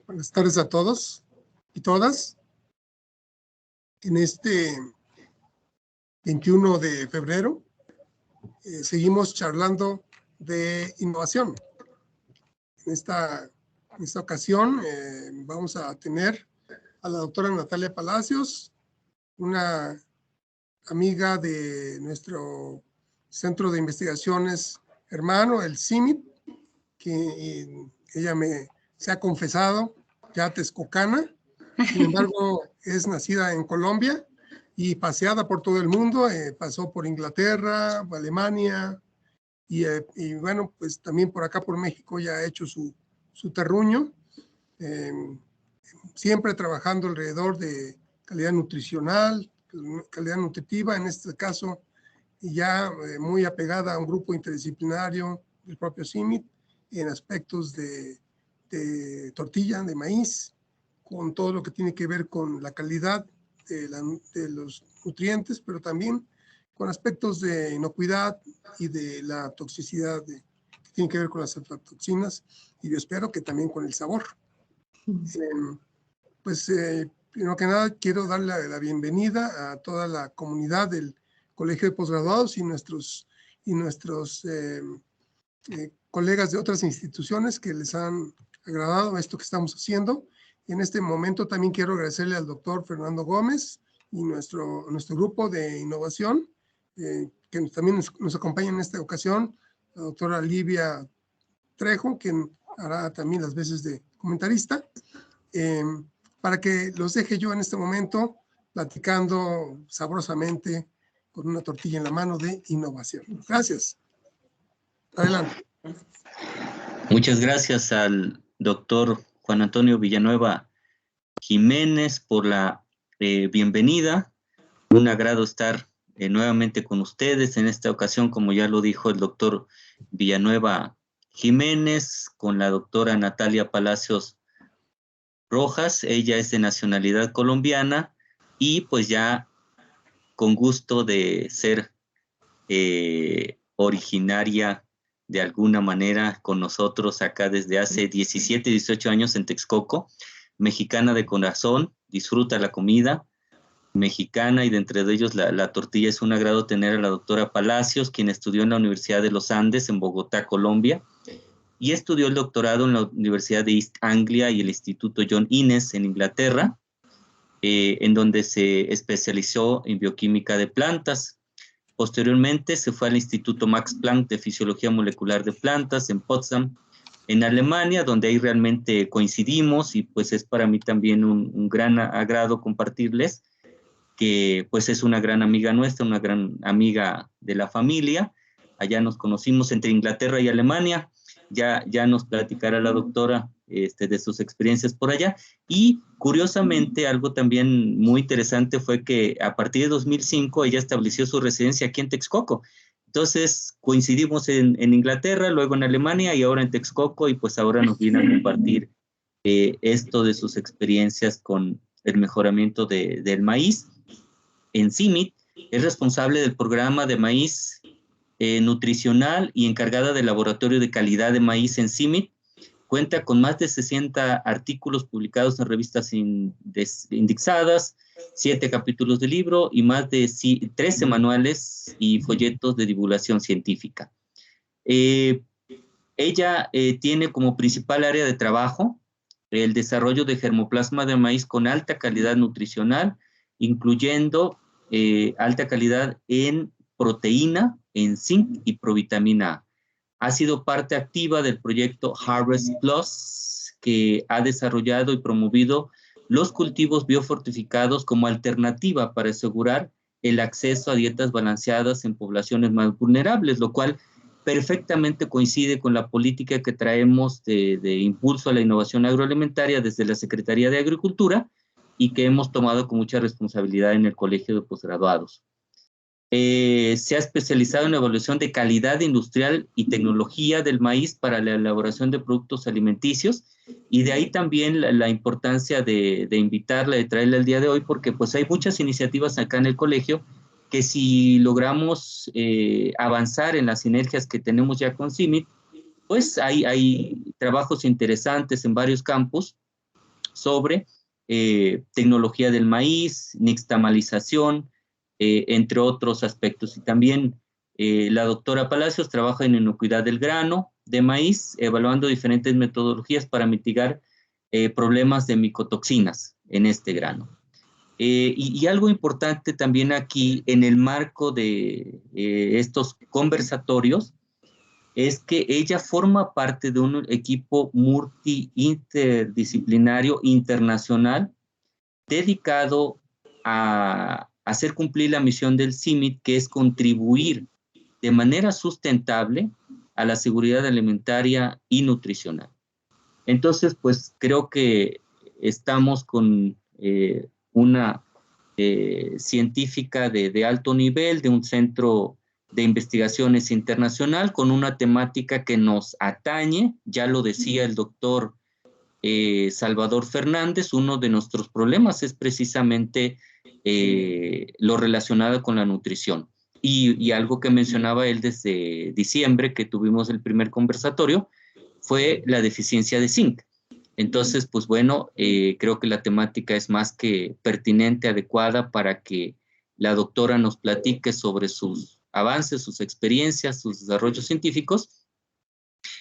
Buenas tardes a todos y todas. En este 21 de febrero seguimos charlando de innovación. En esta ocasión vamos a tener a la doctora Natalia Palacios, una amiga de nuestro centro de investigaciones hermano, el CIMIT, que ella se ha confesado ya texcocana. Sin embargo, es nacida en Colombia y paseada por todo el mundo. Pasó por Inglaterra, Alemania y bueno, pues también por acá por México ya ha hecho su terruño, siempre trabajando alrededor de calidad nutricional, calidad nutritiva, en este caso ya muy apegada a un grupo interdisciplinario del propio CIMIT en aspectos de tortilla, de maíz, con todo lo que tiene que ver con la calidad de los nutrientes, pero también con aspectos de inocuidad y de la toxicidad que tiene que ver con las aflatoxinas, y yo espero que también con el sabor. Primero que nada, quiero darle la bienvenida a toda la comunidad del Colegio de Posgraduados y nuestros colegas de otras instituciones que les han agradado esto que estamos haciendo. En este momento también quiero agradecerle al doctor Fernando Gómez y nuestro grupo de innovación, que también nos acompaña en esta ocasión, la doctora Livia Trejo, quien hará también las veces de comentarista, para que los deje yo en este momento platicando sabrosamente con una tortilla en la mano de innovación. Gracias. Adelante. Muchas gracias al doctor Juan Antonio Villanueva Jiménez por la bienvenida. Un agrado estar nuevamente con ustedes. En esta ocasión, como ya lo dijo el doctor Villanueva Jiménez, con la doctora Natalia Palacios Rojas. Ella es de nacionalidad colombiana y pues ya con gusto de ser originaria de alguna manera con nosotros acá desde hace 17, 18 años en Texcoco, mexicana de corazón, disfruta la comida mexicana y de entre ellos la tortilla. Es un agrado tener a la doctora Palacios, quien estudió en la Universidad de los Andes en Bogotá, Colombia, y estudió el doctorado en la Universidad de East Anglia y el Instituto John Innes en Inglaterra, en donde se especializó en bioquímica de plantas. Posteriormente se fue al Instituto Max Planck de Fisiología Molecular de Plantas en Potsdam, en Alemania, donde ahí realmente coincidimos, y pues es para mí también un gran agrado compartirles que pues es una gran amiga nuestra, una gran amiga de la familia. Allá nos conocimos entre Inglaterra y Alemania. Ya nos platicará la doctora de sus experiencias por allá. Y curiosamente, algo también muy interesante fue que a partir de 2005 ella estableció su residencia aquí en Texcoco. Entonces coincidimos en Inglaterra, luego en Alemania y ahora en Texcoco, y pues ahora nos viene a compartir esto de sus experiencias con el mejoramiento del maíz. En CIMIT es responsable del programa de maíz nutricional y encargada del laboratorio de calidad de maíz en CIMIT. Cuenta con más de 60 artículos publicados en revistas indexadas, 7 capítulos de libro y más de 13 manuales y folletos de divulgación científica. Ella tiene como principal área de trabajo el desarrollo de germoplasma de maíz con alta calidad nutricional, incluyendo alta calidad en proteína, en zinc y provitamina A. Ha sido parte activa del proyecto Harvest Plus, que ha desarrollado y promovido los cultivos biofortificados como alternativa para asegurar el acceso a dietas balanceadas en poblaciones más vulnerables, lo cual perfectamente coincide con la política que traemos de impulso a la innovación agroalimentaria desde la Secretaría de Agricultura y que hemos tomado con mucha responsabilidad en el Colegio de Posgraduados. Se ha especializado en la evaluación de calidad industrial y tecnología del maíz para la elaboración de productos alimenticios, y de ahí también la importancia de invitarla, de traerla el día de hoy, porque pues hay muchas iniciativas acá en el colegio que si logramos avanzar en las sinergias que tenemos ya con CIMIT, pues hay trabajos interesantes en varios campos sobre tecnología del maíz, nixtamalización, entre otros aspectos. Y también la doctora Palacios trabaja en inocuidad del grano de maíz, evaluando diferentes metodologías para mitigar problemas de micotoxinas en este grano. Y algo importante también aquí, en el marco de estos conversatorios, es que ella forma parte de un equipo interdisciplinario internacional dedicado a hacer cumplir la misión del CIMMYT, que es contribuir de manera sustentable a la seguridad alimentaria y nutricional. Entonces, pues creo que estamos con una científica de alto nivel, de un centro de investigaciones internacional, con una temática que nos atañe. Ya lo decía el doctor Salvador Fernández, uno de nuestros problemas es precisamente lo relacionado con la nutrición. Y algo que mencionaba él desde diciembre, que tuvimos el primer conversatorio, fue la deficiencia de zinc. Entonces, pues bueno, creo que la temática es más que pertinente, adecuada para que la doctora nos platique sobre sus avances, sus experiencias, sus desarrollos científicos.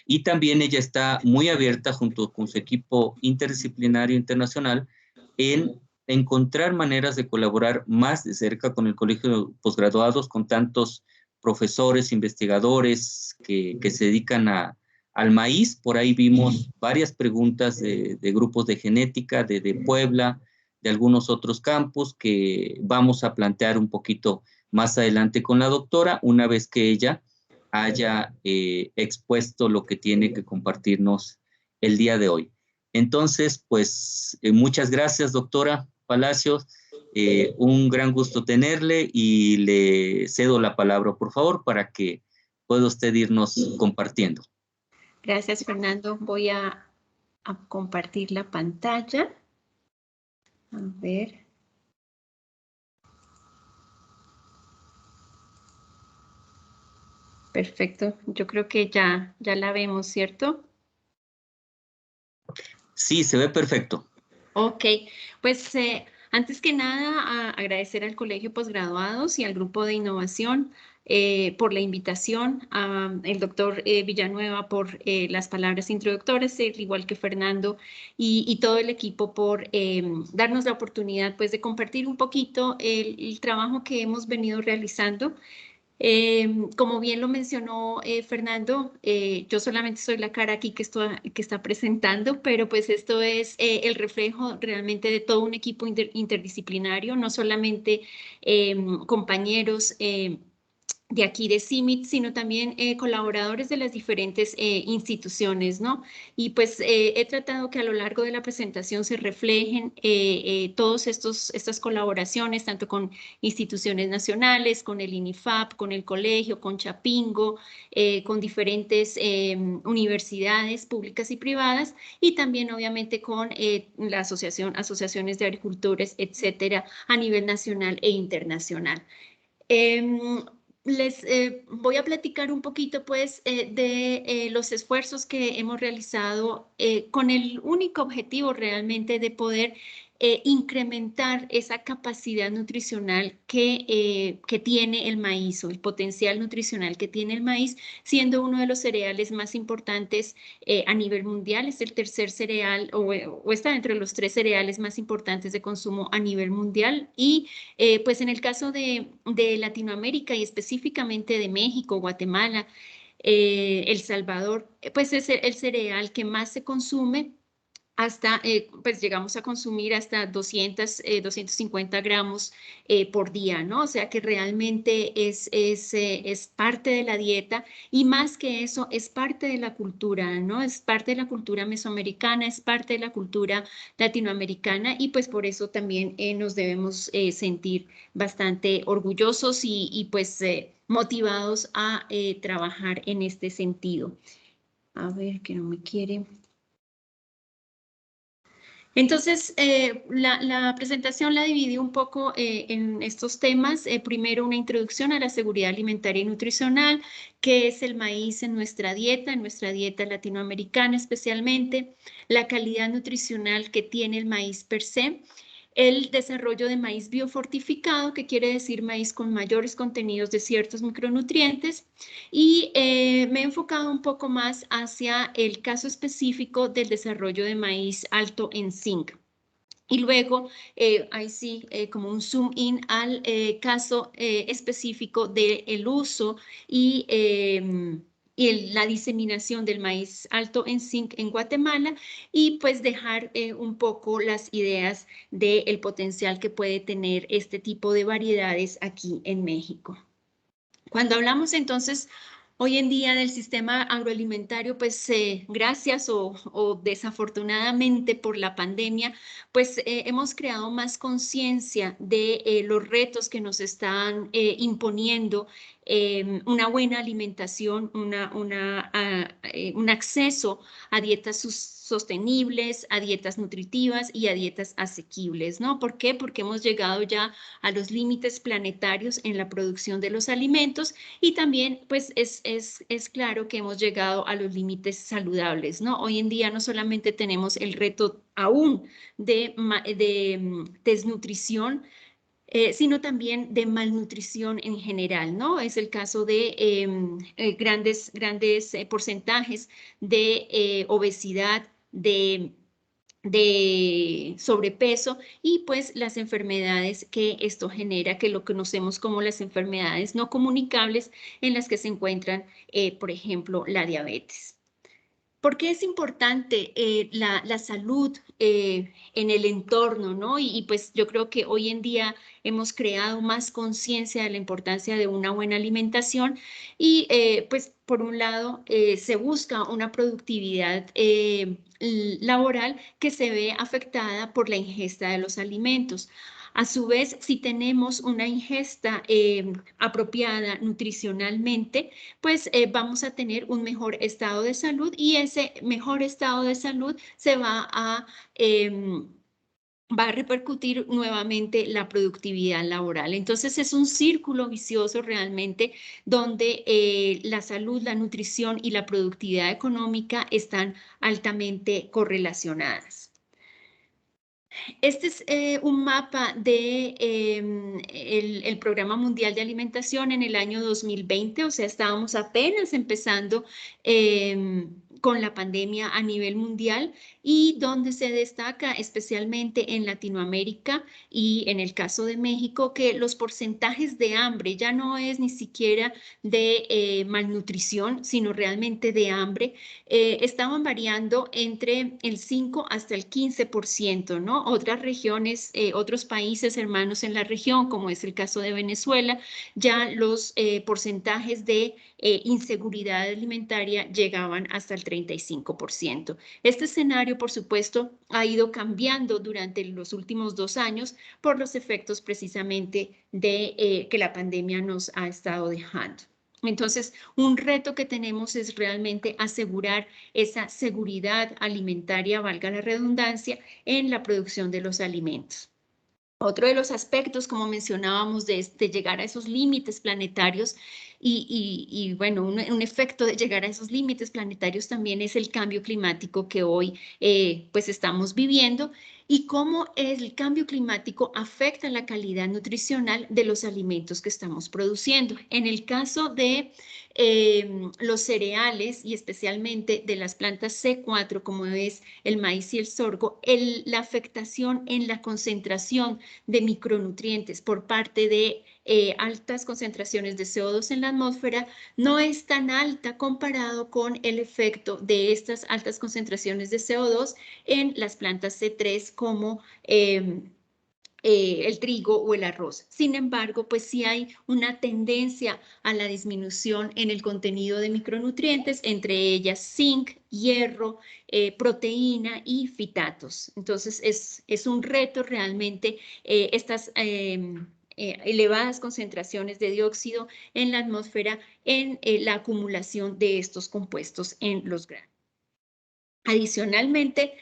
Y también ella está muy abierta, junto con su equipo interdisciplinario internacional, en encontrar maneras de colaborar más de cerca con el Colegio de Posgraduados, con tantos profesores, investigadores que se dedican al maíz. Por ahí vimos varias preguntas de grupos de genética de Puebla, de algunos otros campus, que vamos a plantear un poquito más adelante con la doctora, una vez que ella haya expuesto lo que tiene que compartirnos el día de hoy. Entonces, pues muchas gracias, doctora Palacios. Un gran gusto tenerle y le cedo la palabra, por favor, para que pueda usted irnos compartiendo. Gracias, Fernando. Voy a compartir la pantalla. A ver. Perfecto. Yo creo que ya la vemos, ¿cierto? Sí, se ve perfecto. Ok, pues antes que nada agradecer al Colegio Posgraduados y al Grupo de Innovación por la invitación, al doctor Villanueva por las palabras introductorias, igual que Fernando y todo el equipo por darnos la oportunidad pues, de compartir un poquito el trabajo que hemos venido realizando. Como bien lo mencionó Fernando, yo solamente soy la cara aquí que está presentando, pero pues esto es el reflejo realmente de todo un equipo interdisciplinario, no solamente compañeros de aquí de CIMMYT, sino también colaboradores de las diferentes instituciones, ¿no? Y pues he tratado que a lo largo de la presentación se reflejen todas estas colaboraciones, tanto con instituciones nacionales, con el INIFAP, con el colegio, con Chapingo, con diferentes universidades públicas y privadas, y también obviamente con la asociaciones de agricultores, etcétera, a nivel nacional e internacional. Les voy a platicar un poquito pues de los esfuerzos que hemos realizado con el único objetivo realmente de poder incrementar esa capacidad nutricional que tiene el maíz, o el potencial nutricional que tiene el maíz, siendo uno de los cereales más importantes a nivel mundial. Es el tercer cereal o está entre los 3 cereales más importantes de consumo a nivel mundial. Y pues en el caso de Latinoamérica y específicamente de México, Guatemala, El Salvador, pues es el cereal que más se consume. Hasta, pues llegamos a consumir hasta 250 gramos por día, ¿no? O sea que realmente es parte de la dieta, y más que eso, es parte de la cultura, ¿no? Es parte de la cultura mesoamericana, es parte de la cultura latinoamericana, y pues por eso también nos debemos sentir bastante orgullosos y pues motivados a trabajar en este sentido. A ver, que no me quiere. Entonces, la presentación la dividí un poco en estos temas. Primero, una introducción a la seguridad alimentaria y nutricional, qué es el maíz en nuestra dieta latinoamericana especialmente, la calidad nutricional que tiene el maíz per se, el desarrollo de maíz biofortificado, que quiere decir maíz con mayores contenidos de ciertos micronutrientes, y me he enfocado un poco más hacia el caso específico del desarrollo de maíz alto en zinc. Y luego, ahí sí, como un zoom in al caso específico del uso y la diseminación del maíz alto en zinc en Guatemala, y pues dejar un poco las ideas del potencial que puede tener este tipo de variedades aquí en México. Cuando hablamos entonces hoy en día del sistema agroalimentario, pues gracias o desafortunadamente por la pandemia, pues hemos creado más conciencia de los retos que nos están imponiendo una buena alimentación, un acceso a dietas sostenibles, a dietas nutritivas y a dietas asequibles, ¿no? ¿Por qué? Porque hemos llegado ya a los límites planetarios en la producción de los alimentos, y también pues es claro que hemos llegado a los límites saludables, ¿no? Hoy en día no solamente tenemos el reto aún de desnutrición, sino también de malnutrición en general, ¿no? Es el caso de grandes porcentajes de obesidad, de sobrepeso, y pues las enfermedades que esto genera, que lo conocemos como las enfermedades no comunicables, en las que se encuentran, por ejemplo, la diabetes. ¿Por qué es importante la salud en el entorno, ¿no? Y pues yo creo que hoy en día hemos creado más conciencia de la importancia de una buena alimentación, y pues por un lado se busca una productividad laboral que se ve afectada por la ingesta de los alimentos. A su vez, si tenemos una ingesta apropiada nutricionalmente, pues vamos a tener un mejor estado de salud, y ese mejor estado de salud se va a repercutir nuevamente la productividad laboral. Entonces es un círculo vicioso realmente, donde la salud, la nutrición y la productividad económica están altamente correlacionadas. Este es un mapa de el Programa Mundial de Alimentación en el año 2020, o sea, estábamos apenas empezando con la pandemia a nivel mundial, y donde se destaca especialmente en Latinoamérica y en el caso de México, que los porcentajes de hambre ya no es ni siquiera de malnutrición, sino realmente de hambre, estaban variando entre el 5 hasta el 15%, ¿no? Otras regiones, otros países hermanos en la región, como es el caso de Venezuela, ya los porcentajes de inseguridad alimentaria llegaban hasta el 35%. Este escenario, por supuesto, ha ido cambiando durante los últimos 2 años por los efectos precisamente de que la pandemia nos ha estado dejando. Entonces, un reto que tenemos es realmente asegurar esa seguridad alimentaria, valga la redundancia, en la producción de los alimentos. Otro de los aspectos, como mencionábamos, de llegar a esos límites planetarios, y bueno, un efecto de llegar a esos límites planetarios también es el cambio climático que hoy pues estamos viviendo, y cómo el cambio climático afecta la calidad nutricional de los alimentos que estamos produciendo. En el caso de los cereales, y especialmente de las plantas C4, como es el maíz y el sorgo, la afectación en la concentración de micronutrientes por parte de altas concentraciones de CO2 en la atmósfera no es tan alta comparado con el efecto de estas altas concentraciones de CO2 en las plantas C3, como el trigo o el arroz. Sin embargo, pues sí hay una tendencia a la disminución en el contenido de micronutrientes, entre ellas zinc, hierro, proteína y fitatos. Entonces es un reto realmente estas elevadas concentraciones de dióxido en la atmósfera, en la acumulación de estos compuestos en los granos. Adicionalmente,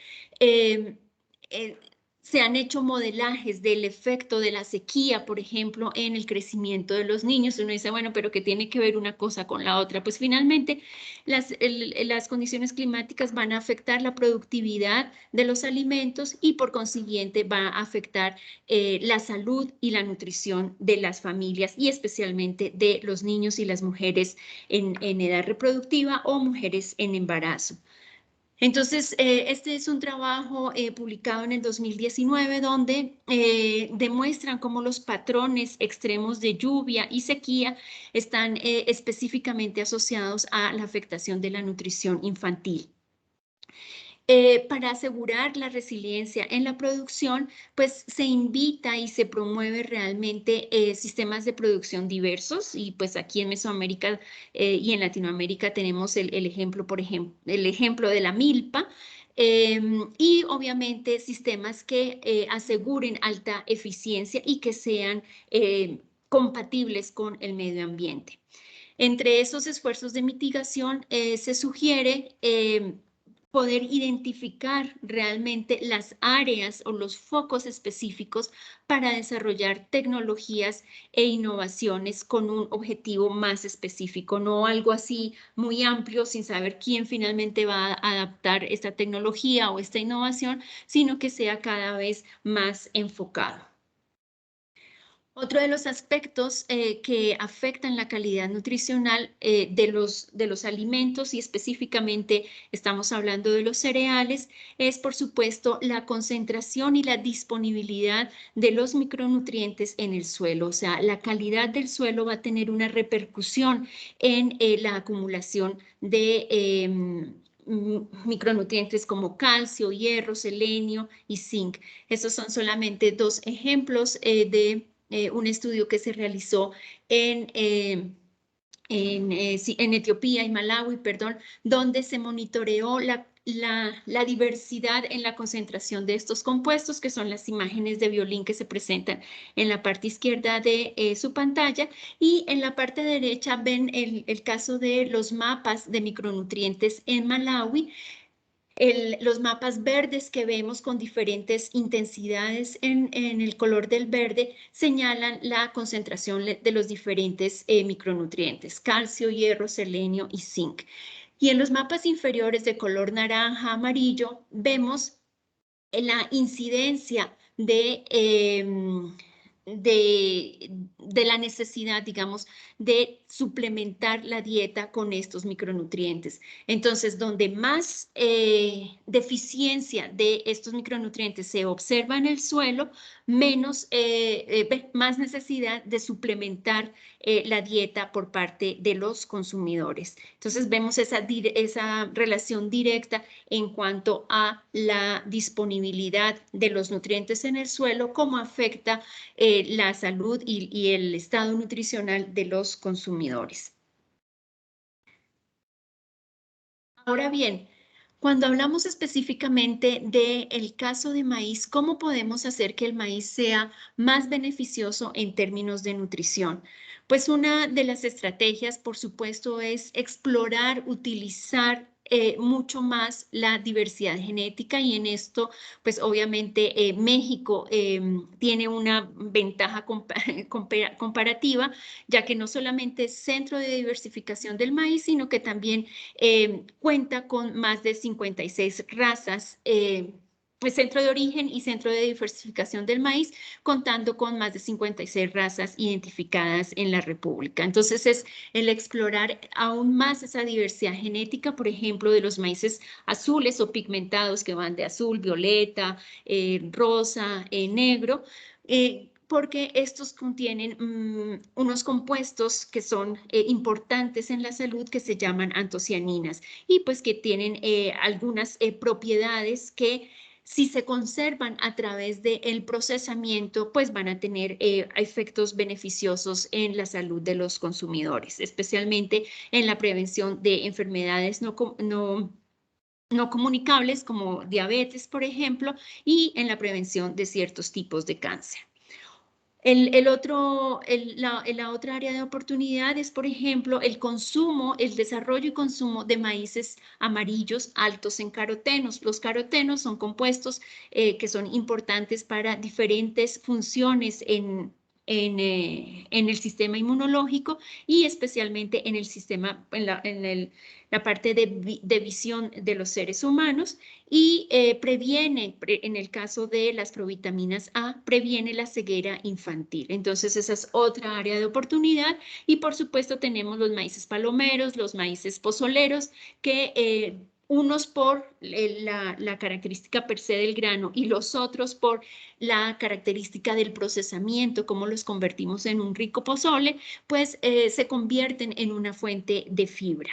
se han hecho modelajes del efecto de la sequía, por ejemplo, en el crecimiento de los niños. Uno dice, bueno, pero ¿qué tiene que ver una cosa con la otra? Pues finalmente las condiciones climáticas van a afectar la productividad de los alimentos y por consiguiente va a afectar la salud y la nutrición de las familias y especialmente de los niños y las mujeres en edad reproductiva o mujeres en embarazo. Entonces, este es un trabajo publicado en el 2019 donde demuestran cómo los patrones extremos de lluvia y sequía están específicamente asociados a la afectación de la nutrición infantil. Para asegurar la resiliencia en la producción, pues se invita y se promueve realmente sistemas de producción diversos y pues aquí en Mesoamérica y en Latinoamérica tenemos el ejemplo, por ejemplo, el ejemplo de la milpa. Y obviamente sistemas que aseguren alta eficiencia y que sean compatibles con el medio ambiente. Entre esos esfuerzos de mitigación se sugiere poder identificar realmente las áreas o los focos específicos para desarrollar tecnologías e innovaciones con un objetivo más específico, no algo así muy amplio sin saber quién finalmente va a adaptar esta tecnología o esta innovación, sino que sea cada vez más enfocado. Otro de los aspectos que afectan la calidad nutricional de los alimentos y específicamente estamos hablando de los cereales es por supuesto la concentración y la disponibilidad de los micronutrientes en el suelo. O sea, la calidad del suelo va a tener una repercusión en la acumulación de micronutrientes como calcio, hierro, selenio y zinc. Estos son solamente dos ejemplos de un estudio que se realizó en Etiopía y Malawi, perdón, donde se monitoreó la diversidad en la concentración de estos compuestos, que son las imágenes de violín que se presentan en la parte izquierda de su pantalla, y en la parte derecha ven el caso de los mapas de micronutrientes en Malawi. Los mapas verdes que vemos con diferentes intensidades en el color del verde señalan la concentración de los diferentes micronutrientes, calcio, hierro, selenio y zinc. Y en los mapas inferiores de color naranja, amarillo, vemos la incidencia de la necesidad, digamos, de suplementar la dieta con estos micronutrientes. Entonces, donde más deficiencia de estos micronutrientes se observa en el suelo, más necesidad de suplementar la dieta por parte de los consumidores. Entonces, vemos esa relación directa en cuanto a la disponibilidad de los nutrientes en el suelo, cómo afecta la salud y el estado nutricional de los consumidores. Ahora bien, cuando hablamos específicamente del caso de maíz, ¿cómo podemos hacer que el maíz sea más beneficioso en términos de nutrición? Pues una de las estrategias, por supuesto, es explorar, utilizar mucho más la diversidad genética y en esto, pues obviamente México tiene una ventaja comparativa, ya que no solamente es centro de diversificación del maíz, sino que también cuenta con más de 56 razas, pues centro de origen y centro de diversificación del maíz, contando con más de 56 razas identificadas en la República. Entonces es el explorar aún más esa diversidad genética, por ejemplo, de los maíces azules o pigmentados que van de azul, violeta, rosa, negro, porque estos contienen unos compuestos que son importantes en la salud que se llaman antocianinas y pues que tienen algunas propiedades que si se conservan a través del procesamiento, pues van a tener efectos beneficiosos en la salud de los consumidores, especialmente en la prevención de enfermedades no comunicables como diabetes, por ejemplo, y en la prevención de ciertos tipos de cáncer. La otra área de oportunidad es, por ejemplo, el consumo, el desarrollo y consumo de maíces amarillos altos en carotenos. Los carotenos son compuestos que son importantes para diferentes funciones en el sistema inmunológico y especialmente en el sistema, la parte de visión de los seres humanos, y en el caso de las provitaminas A, previene la ceguera infantil. Entonces esa es otra área de oportunidad, y por supuesto tenemos los maíces palomeros, los maíces pozoleros, que unos por la característica per se del grano y los otros por la característica del procesamiento, cómo los convertimos en un rico pozole, pues se convierten en una fuente de fibra.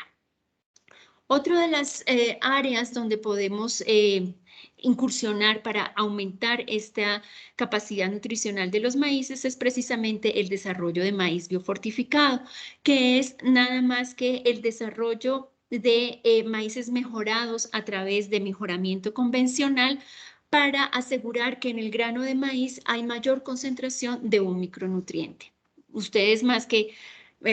Otra de las áreas donde podemos incursionar para aumentar esta capacidad nutricional de los maíces es precisamente el desarrollo de maíz biofortificado, que es nada más que el desarrollo de maíces mejorados a través de mejoramiento convencional para asegurar que en el grano de maíz hay mayor concentración de un micronutriente.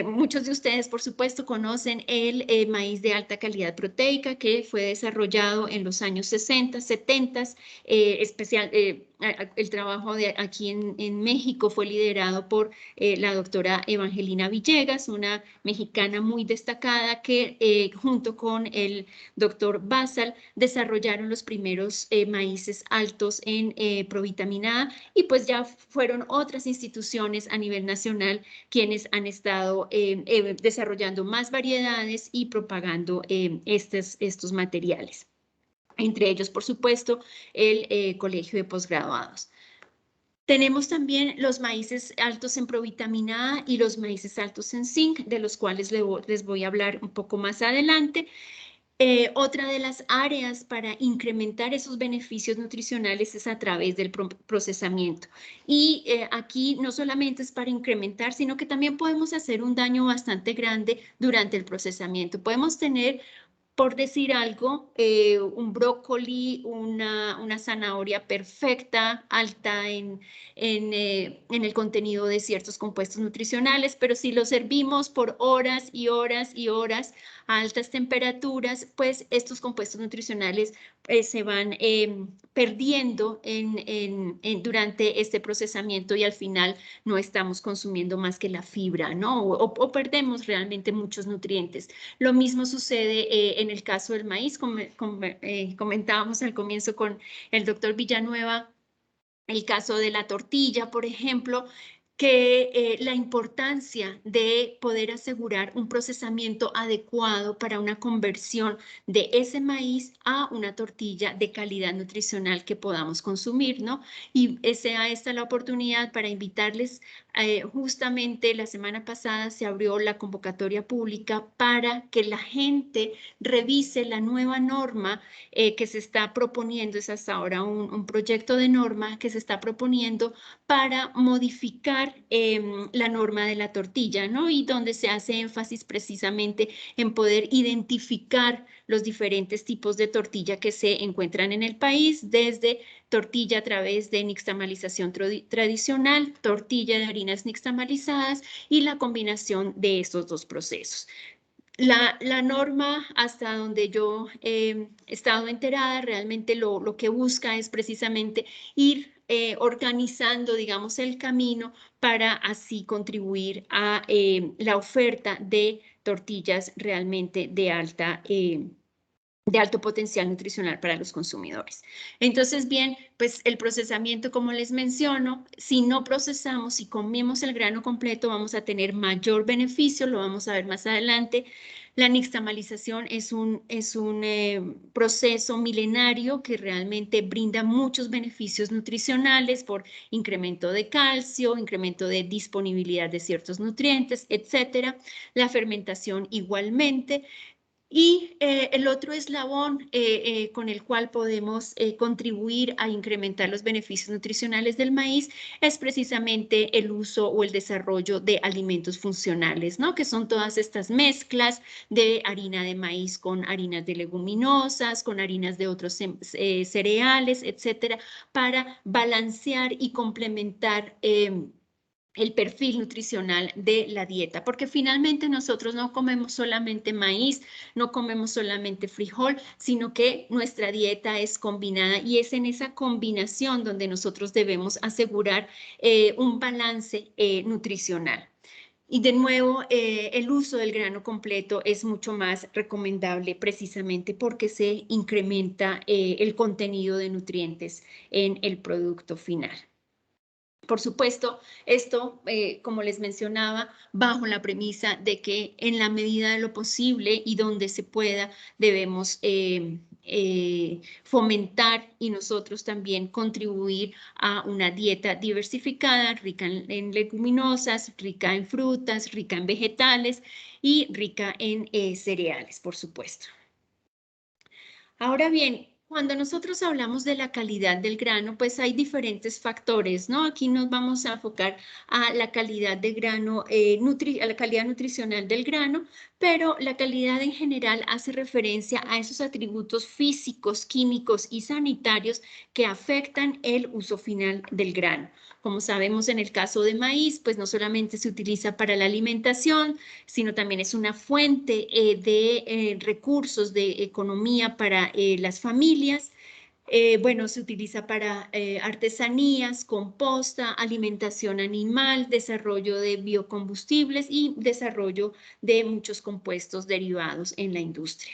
Muchos de ustedes, por supuesto, conocen el maíz de alta calidad proteica, que fue desarrollado en los años 60, 70. El trabajo aquí en México fue liderado por la doctora Evangelina Villegas, una mexicana muy destacada que junto con el doctor Basal desarrollaron los primeros maíces altos en provitamina A, y pues ya fueron otras instituciones a nivel nacional quienes han estado desarrollando más variedades y propagando estos materiales. Entre ellos, por supuesto, el Colegio de Posgraduados. Tenemos también los maíces altos en provitamina A y los maíces altos en zinc, de los cuales les voy a hablar un poco más adelante. Otra de las áreas para incrementar esos beneficios nutricionales es a través del procesamiento. Y aquí no solamente es para incrementar, sino que también podemos hacer un daño bastante grande durante el procesamiento. Podemos tener, por decir algo, un brócoli, una zanahoria perfecta, alta en el contenido de ciertos compuestos nutricionales, pero si lo servimos por horas y horas y horas a altas temperaturas, pues estos compuestos nutricionales se van perdiendo durante este procesamiento, y al final no estamos consumiendo más que la fibra, ¿no? O perdemos realmente muchos nutrientes. Lo mismo sucede en el caso del maíz, como comentábamos al comienzo con el doctor Villanueva, el caso de la tortilla, por ejemplo, que la importancia de poder asegurar un procesamiento adecuado para una conversión de ese maíz a una tortilla de calidad nutricional que podamos consumir, ¿no? Y sea esta la oportunidad para invitarles. Justamente la semana pasada se abrió la convocatoria pública para que la gente revise la nueva norma que se está proponiendo. Es hasta ahora un proyecto de norma que se está proponiendo para modificar la norma de la tortilla, ¿no? Y donde se hace énfasis precisamente en poder identificar los diferentes tipos de tortilla que se encuentran en el país, desde tortilla a través de nixtamalización tradicional, tortilla de harinas nixtamalizadas y la combinación de estos dos procesos. La norma, hasta donde yo he estado enterada, realmente lo que busca es precisamente ir organizando, digamos, el camino para así contribuir a la oferta de tortillas realmente de alto potencial nutricional para los consumidores. Entonces, bien, pues el procesamiento, como les menciono, si no procesamos, si comemos el grano completo, vamos a tener mayor beneficio, lo vamos a ver más adelante. La nixtamalización es un proceso milenario que realmente brinda muchos beneficios nutricionales por incremento de calcio, incremento de disponibilidad de ciertos nutrientes, etcétera. La fermentación igualmente. Y el otro eslabón con el cual podemos contribuir a incrementar los beneficios nutricionales del maíz es precisamente el uso o el desarrollo de alimentos funcionales, ¿no? Que son todas estas mezclas de harina de maíz con harinas de leguminosas, con harinas de otros cereales, etcétera, para balancear y complementar el perfil nutricional de la dieta, porque finalmente nosotros no comemos solamente maíz, no comemos solamente frijol, sino que nuestra dieta es combinada y es en esa combinación donde nosotros debemos asegurar un balance nutricional. Y de nuevo, el uso del grano completo es mucho más recomendable precisamente porque se incrementa el contenido de nutrientes en el producto final. Por supuesto, esto, como les mencionaba, bajo la premisa de que en la medida de lo posible y donde se pueda, debemos fomentar y nosotros también contribuir a una dieta diversificada, rica en leguminosas, rica en frutas, rica en vegetales y rica en cereales, por supuesto. Ahora bien, cuando nosotros hablamos de la calidad del grano, pues hay diferentes factores, ¿no? Aquí nos vamos a enfocar a la calidad de grano, a la calidad nutricional del grano, pero la calidad en general hace referencia a esos atributos físicos, químicos y sanitarios que afectan el uso final del grano. Como sabemos, en el caso de maíz, pues no solamente se utiliza para la alimentación, sino también es una fuente de recursos de economía para las familias. Bueno, se utiliza para artesanías, composta, alimentación animal, desarrollo de biocombustibles y desarrollo de muchos compuestos derivados en la industria.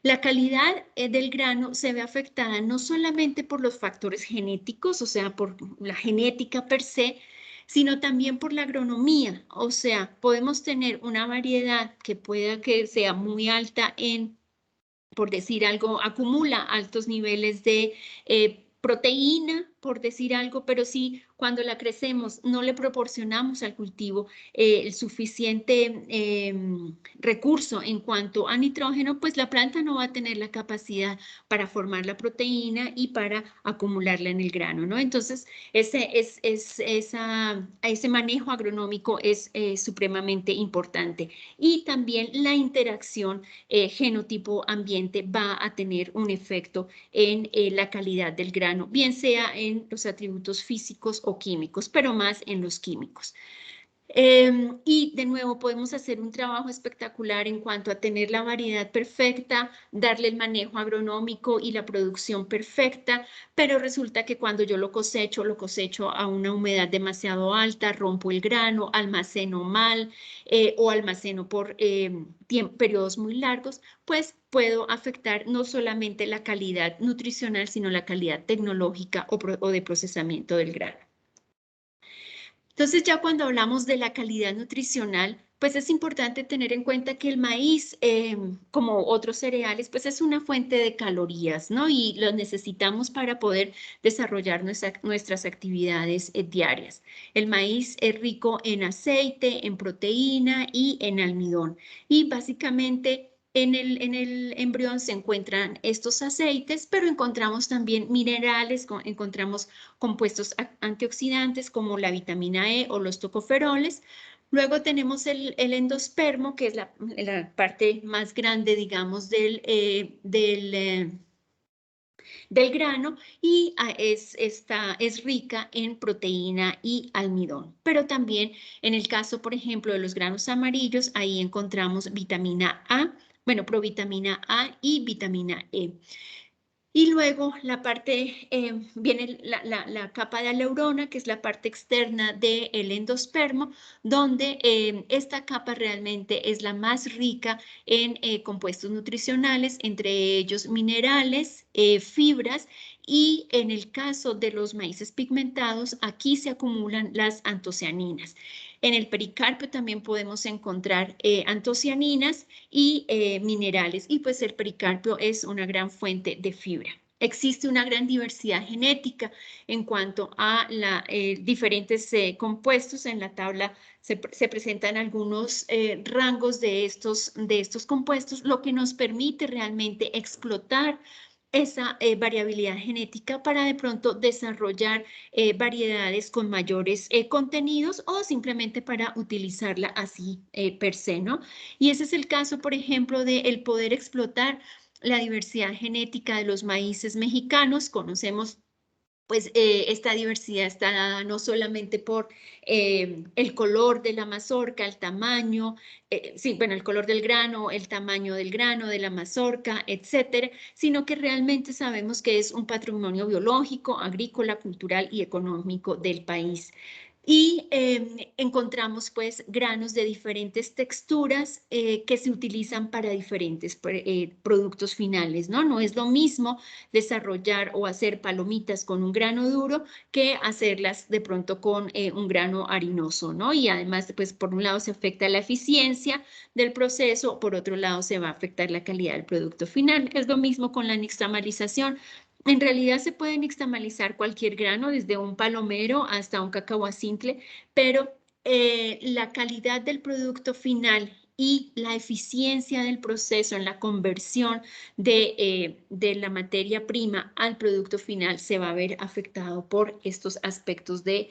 La calidad del grano se ve afectada no solamente por los factores genéticos, o sea, por la genética per se, sino también por la agronomía. O sea, podemos tener una variedad que pueda que sea muy alta en, por decir algo, acumula altos niveles de proteína, por decir algo, pero sí, cuando la crecemos no le proporcionamos al cultivo el suficiente recurso en cuanto a nitrógeno, pues la planta no va a tener la capacidad para formar la proteína y para acumularla en el grano, ¿no? Entonces, ese manejo agronómico es supremamente importante. Y también la interacción genotipo ambiente va a tener un efecto en la calidad del grano, bien sea en los atributos físicos o químicos, pero más en los químicos. Y de nuevo podemos hacer un trabajo espectacular en cuanto a tener la variedad perfecta, darle el manejo agronómico y la producción perfecta, pero resulta que cuando yo lo cosecho a una humedad demasiado alta, rompo el grano, almaceno mal o almaceno por periodos muy largos, pues puedo afectar no solamente la calidad nutricional, sino la calidad tecnológica o de procesamiento del grano. Entonces, ya cuando hablamos de la calidad nutricional, pues es importante tener en cuenta que el maíz, como otros cereales, pues es una fuente de calorías, ¿no? Y lo necesitamos para poder desarrollar nuestras actividades diarias. El maíz es rico en aceite, en proteína y en almidón. Y básicamente en el embrión se encuentran estos aceites, pero encontramos también minerales, encontramos compuestos antioxidantes como la vitamina E o los tocoferoles. Luego tenemos el endospermo, que es la parte más grande, digamos, del grano y es rica en proteína y almidón. Pero también en el caso, por ejemplo, de los granos amarillos, ahí encontramos vitamina A, bueno, provitamina A y vitamina E. Y luego la parte, viene la capa de aleurona, que es la parte externa del endospermo, donde esta capa realmente es la más rica en compuestos nutricionales, entre ellos minerales, fibras, y en el caso de los maíces pigmentados, aquí se acumulan las antocianinas. En el pericarpio también podemos encontrar antocianinas y minerales, y pues el pericarpio es una gran fuente de fibra. Existe una gran diversidad genética en cuanto a diferentes compuestos. En la tabla se presentan algunos rangos de estos compuestos, lo que nos permite realmente explotar esa variabilidad genética para de pronto desarrollar variedades con mayores contenidos o simplemente para utilizarla así per se, ¿no? Y ese es el caso, por ejemplo, de el poder explotar la diversidad genética de los maíces mexicanos. Conocemos pues esta diversidad está dada no solamente por el color de la mazorca, el tamaño, el color del grano, el tamaño del grano, de la mazorca, etcétera, sino que realmente sabemos que es un patrimonio biológico, agrícola, cultural y económico del país. Y encontramos pues granos de diferentes texturas que se utilizan para diferentes productos finales, ¿no? No es lo mismo desarrollar o hacer palomitas con un grano duro que hacerlas de pronto con un grano harinoso, ¿no? Y además, pues por un lado se afecta la eficiencia del proceso, por otro lado se va a afectar la calidad del producto final. Es lo mismo con la nixtamalización. En realidad se puede nixtamalizar cualquier grano, desde un palomero hasta un cacahuacintle, pero la calidad del producto final y la eficiencia del proceso en la conversión de la materia prima al producto final se va a ver afectado por estos aspectos de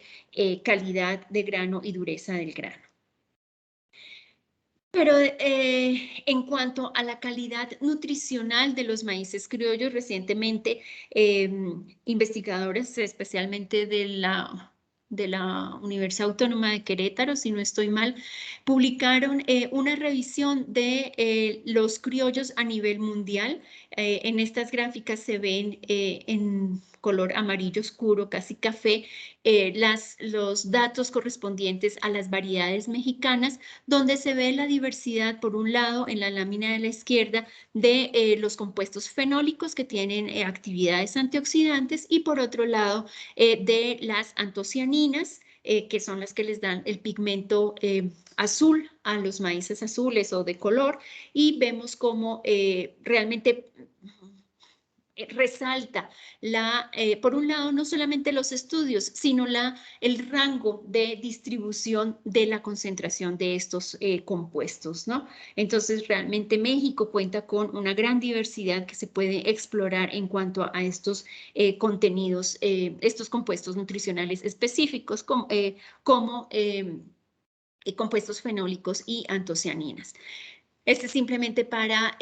calidad de grano y dureza del grano. Pero en cuanto a la calidad nutricional de los maíces criollos, recientemente investigadores, especialmente de la Universidad Autónoma de Querétaro, si no estoy mal, publicaron una revisión de los criollos a nivel mundial. En estas gráficas se ven en color amarillo oscuro, casi café, los datos correspondientes a las variedades mexicanas, donde se ve la diversidad, por un lado, en la lámina de la izquierda, de los compuestos fenólicos que tienen actividades antioxidantes, y por otro lado, de las antocianinas, que son las que les dan el pigmento azul a los maíces azules o de color, y vemos cómo realmente resalta por un lado, no solamente los estudios, sino el rango de distribución de la concentración de estos compuestos, ¿no? Entonces, realmente México cuenta con una gran diversidad que se puede explorar en cuanto a estos contenidos, estos compuestos nutricionales específicos como compuestos fenólicos y antocianinas. Este es simplemente para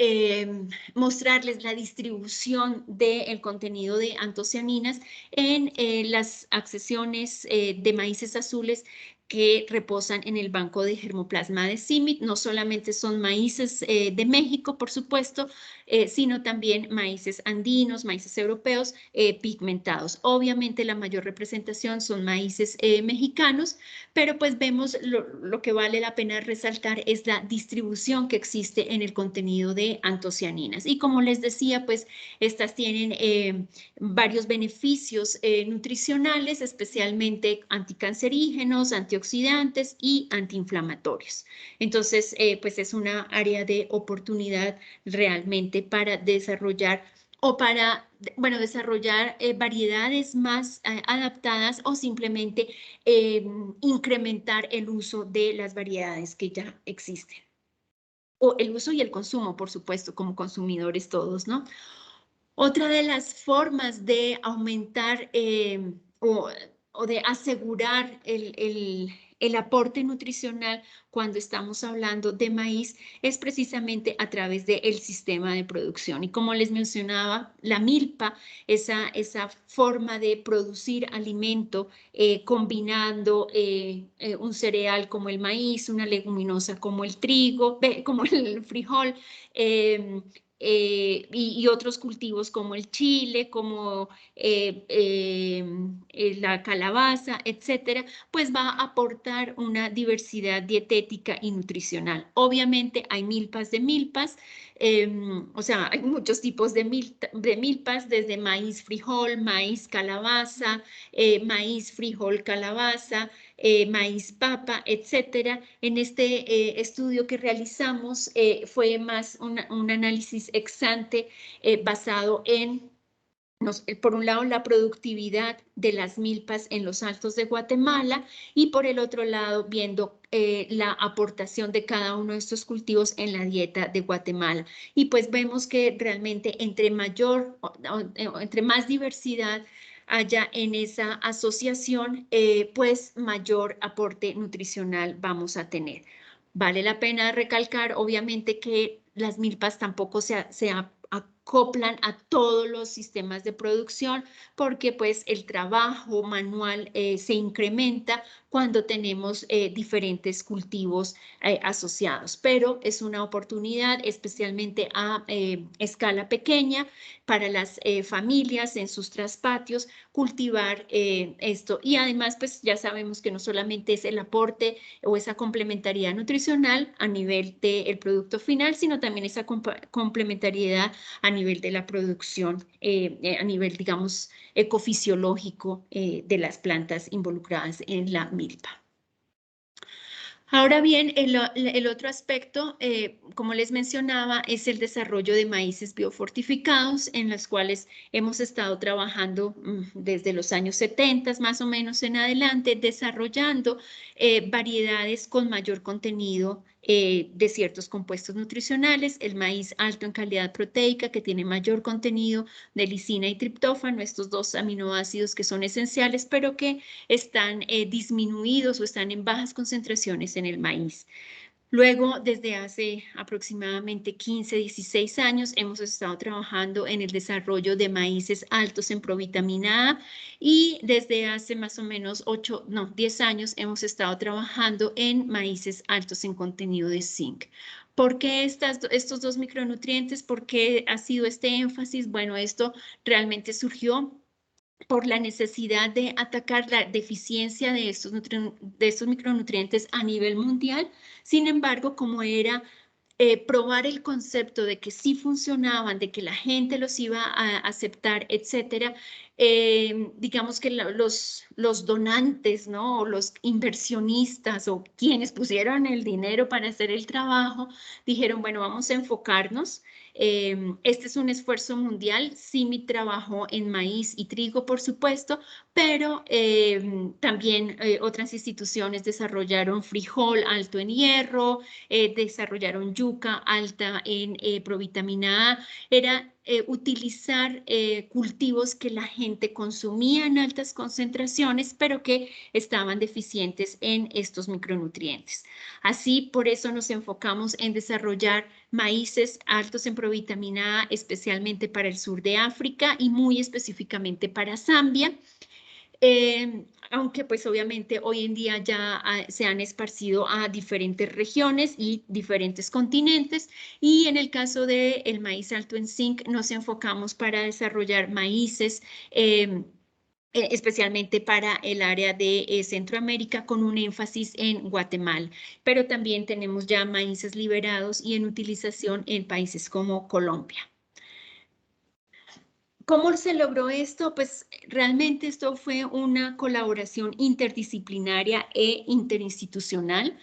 mostrarles la distribución del contenido de antocianinas en las accesiones de maíces azules que reposan en el banco de germoplasma de CIMMYT. No solamente son maíces de México, por supuesto, sino también maíces andinos, maíces europeos pigmentados. Obviamente la mayor representación son maíces mexicanos, pero pues vemos lo que vale la pena resaltar es la distribución que existe en el contenido de antocianinas. Y como les decía, pues estas tienen varios beneficios nutricionales, especialmente anticancerígenos, antioxidantes y antiinflamatorios. Entonces, pues es una área de oportunidad realmente para desarrollar desarrollar variedades más adaptadas o simplemente incrementar el uso de las variedades que ya existen. O el uso y el consumo, por supuesto, como consumidores todos, ¿no? Otra de las formas de aumentar o de asegurar el aporte nutricional cuando estamos hablando de maíz es precisamente a través del sistema de producción. Y como les mencionaba, la milpa, esa forma de producir alimento combinando un cereal como el maíz, una leguminosa como el trigo, como el frijol, y otros cultivos como el chile, como la calabaza, etcétera, pues va a aportar una diversidad dietética y nutricional. Obviamente hay milpas de milpas, o sea, hay muchos tipos de milpas, desde maíz, frijol, maíz, calabaza, maíz, frijol, calabaza, maíz, papa, etcétera. En este estudio que realizamos fue más un análisis ex ante basado en por un lado, la productividad de las milpas en los Altos de Guatemala y por el otro lado, viendo la aportación de cada uno de estos cultivos en la dieta de Guatemala. Y pues vemos que realmente entre más diversidad haya en esa asociación, pues mayor aporte nutricional vamos a tener. Vale la pena recalcar, obviamente, que las milpas tampoco se acoplan a todos los sistemas de producción, porque pues el trabajo manual se incrementa cuando tenemos diferentes cultivos asociados, pero es una oportunidad especialmente a escala pequeña para las familias en sus traspatios cultivar esto. Y además pues ya sabemos que no solamente es el aporte o esa complementariedad nutricional a nivel del producto final, sino también esa complementariedad a nivel de la producción, a nivel, digamos, ecofisiológico de las plantas involucradas en la milpa. Ahora bien, el otro aspecto, como les mencionaba, es el desarrollo de maíces biofortificados, en los cuales hemos estado trabajando desde los años 70 más o menos en adelante, desarrollando variedades con mayor contenido de ciertos compuestos nutricionales, el maíz alto en calidad proteica, que tiene mayor contenido de lisina y triptófano, estos dos aminoácidos que son esenciales, pero que están disminuidos o están en bajas concentraciones en el maíz. Luego, desde hace aproximadamente 15, 16 años, hemos estado trabajando en el desarrollo de maíces altos en provitamina A y desde hace más o menos 10 años hemos estado trabajando en maíces altos en contenido de zinc. ¿Por qué estos dos micronutrientes? ¿Por qué ha sido este énfasis? Bueno, esto realmente surgió por la necesidad de atacar la deficiencia de estos micronutrientes a nivel mundial. Sin embargo, como era probar el concepto de que sí funcionaban, de que la gente los iba a aceptar, etcétera, digamos que los donantes, ¿no? O los inversionistas o quienes pusieron el dinero para hacer el trabajo, dijeron, bueno, vamos a enfocarnos. Este es un esfuerzo mundial. CIMMYT trabajó en maíz y trigo, por supuesto, pero también otras instituciones desarrollaron frijol alto en hierro, desarrollaron yuca alta en provitamina A. Era utilizar cultivos que la gente consumía en altas concentraciones, pero que estaban deficientes en estos micronutrientes. Así, por eso nos enfocamos en desarrollar maíces altos en provitamina A, especialmente para el sur de África y muy específicamente para Zambia. Aunque pues obviamente hoy en día ya se han esparcido a diferentes regiones y diferentes continentes, y en el caso del maíz alto en zinc nos enfocamos para desarrollar maíces especialmente para el área de Centroamérica, con un énfasis en Guatemala, pero también tenemos ya maíces liberados y en utilización en países como Colombia. ¿Cómo se logró esto? Pues realmente esto fue una colaboración interdisciplinaria e interinstitucional.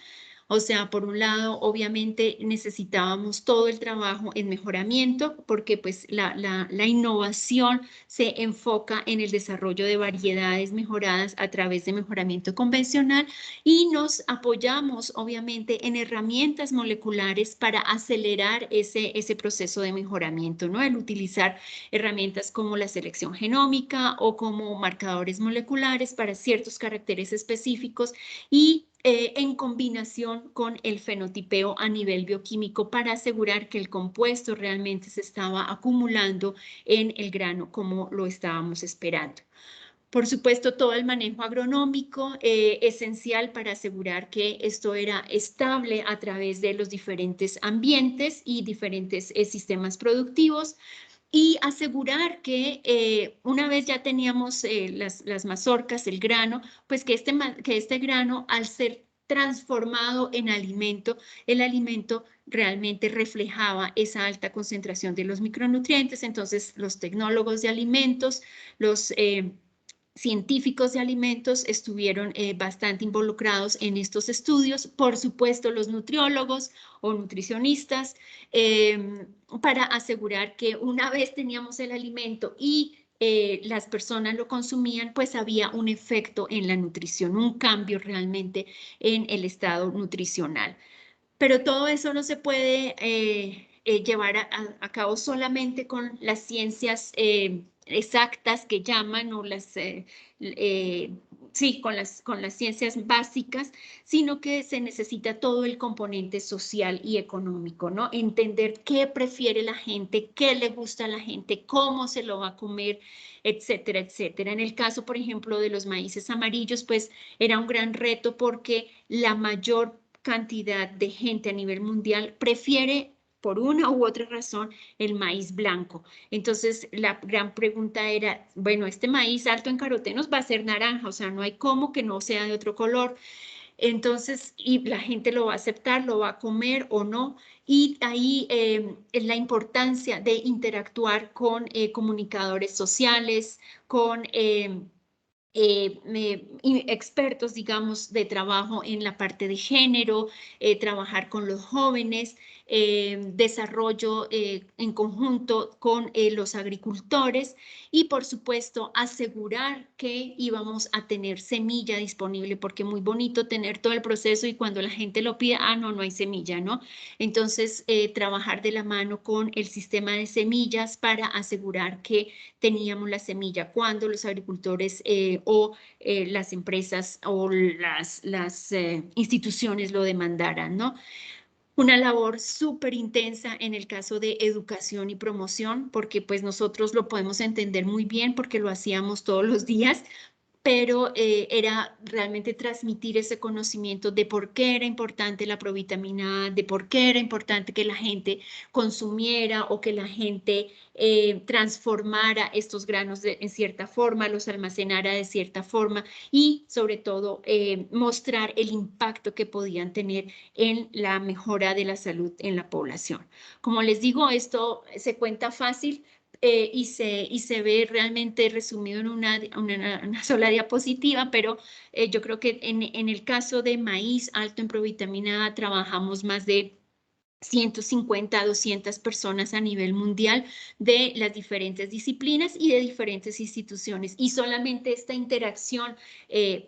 O sea, por un lado, obviamente necesitábamos todo el trabajo en mejoramiento, porque pues la innovación se enfoca en el desarrollo de variedades mejoradas a través de mejoramiento convencional, y nos apoyamos obviamente en herramientas moleculares para acelerar ese proceso de mejoramiento, ¿no? El utilizar herramientas como la selección genómica o como marcadores moleculares para ciertos caracteres específicos, y en combinación con el fenotipeo a nivel bioquímico para asegurar que el compuesto realmente se estaba acumulando en el grano como lo estábamos esperando. Por supuesto, todo el manejo agronómico esencial para asegurar que esto era estable a través de los diferentes ambientes y diferentes sistemas productivos, y asegurar que una vez ya teníamos las mazorcas, el grano, pues que este grano, al ser transformado en alimento, el alimento realmente reflejaba esa alta concentración de los micronutrientes. Entonces, los tecnólogos de alimentos, los científicos de alimentos estuvieron bastante involucrados en estos estudios, por supuesto los nutriólogos o nutricionistas, para asegurar que una vez teníamos el alimento y las personas lo consumían, pues había un efecto en la nutrición, un cambio realmente en el estado nutricional. Pero todo eso no se puede llevar a cabo solamente con las ciencias exactas que llaman, o las sí, con las ciencias básicas, sino que se necesita todo el componente social y económico, ¿no? Entender qué prefiere la gente, qué le gusta a la gente, cómo se lo va a comer, etcétera, etcétera. En el caso, por ejemplo, de los maíces amarillos, pues era un gran reto porque la mayor cantidad de gente a nivel mundial prefiere, por una u otra razón, el maíz blanco. Entonces, la gran pregunta era, bueno, este maíz alto en carotenos va a ser naranja, o sea, no hay cómo que no sea de otro color. Entonces, y la gente lo va a aceptar, lo va a comer o no. Y ahí la importancia de interactuar con comunicadores sociales, con expertos, digamos, de trabajo en la parte de género, trabajar con los jóvenes, desarrollo en conjunto con los agricultores y, por supuesto, asegurar que íbamos a tener semilla disponible, porque muy bonito tener todo el proceso y cuando la gente lo pide, no hay semilla, ¿no? Entonces, trabajar de la mano con el sistema de semillas para asegurar que teníamos la semilla cuando los agricultores o las empresas o las instituciones lo demandaran, ¿no? Una labor súper intensa en el caso de educación y promoción, porque pues nosotros lo podemos entender muy bien porque lo hacíamos todos los días, pero era realmente transmitir ese conocimiento de por qué era importante la provitamina A, de por qué era importante que la gente consumiera o que la gente transformara estos granos en cierta forma, los almacenara de cierta forma y sobre todo mostrar el impacto que podían tener en la mejora de la salud en la población. Como les digo, esto se cuenta fácil, y se ve realmente resumido en una sola diapositiva, pero yo creo que en el caso de maíz alto en provitamina A trabajamos más de 150 a 200 personas a nivel mundial de las diferentes disciplinas y de diferentes instituciones. Y solamente esta interacción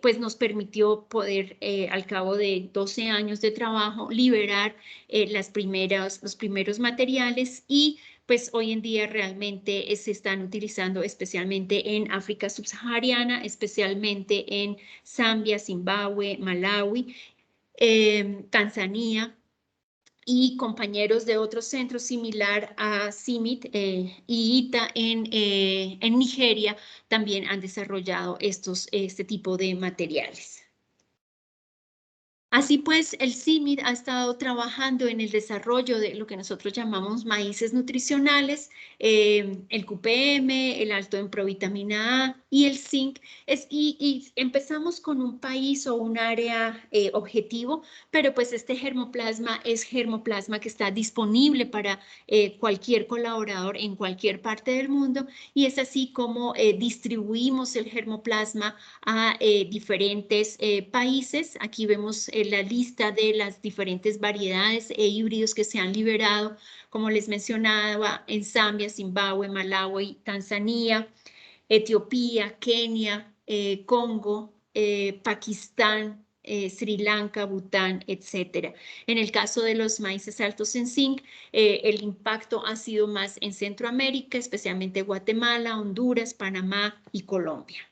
pues nos permitió poder, al cabo de 12 años de trabajo, liberar los primeros materiales y pues hoy en día realmente se están utilizando especialmente en África subsahariana, especialmente en Zambia, Zimbabue, Malawi, Tanzania, y compañeros de otro centro similar a CIMIT y ITA en Nigeria también han desarrollado este tipo de materiales. Así pues, el CIMIT ha estado trabajando en el desarrollo de lo que nosotros llamamos maíces nutricionales, el QPM, el alto en provitamina A y el zinc. Y empezamos con un país o un área objetivo, pero pues este germoplasma es germoplasma que está disponible para cualquier colaborador en cualquier parte del mundo y es así como distribuimos el germoplasma a diferentes países. Aquí vemos la lista de las diferentes variedades e híbridos que se han liberado, como les mencionaba, en Zambia, Zimbabue, Malawi, Tanzania, Etiopía, Kenia, Congo, Pakistán, Sri Lanka, Bután, etcétera. En el caso de los maíces altos en zinc, el impacto ha sido más en Centroamérica, especialmente Guatemala, Honduras, Panamá y Colombia.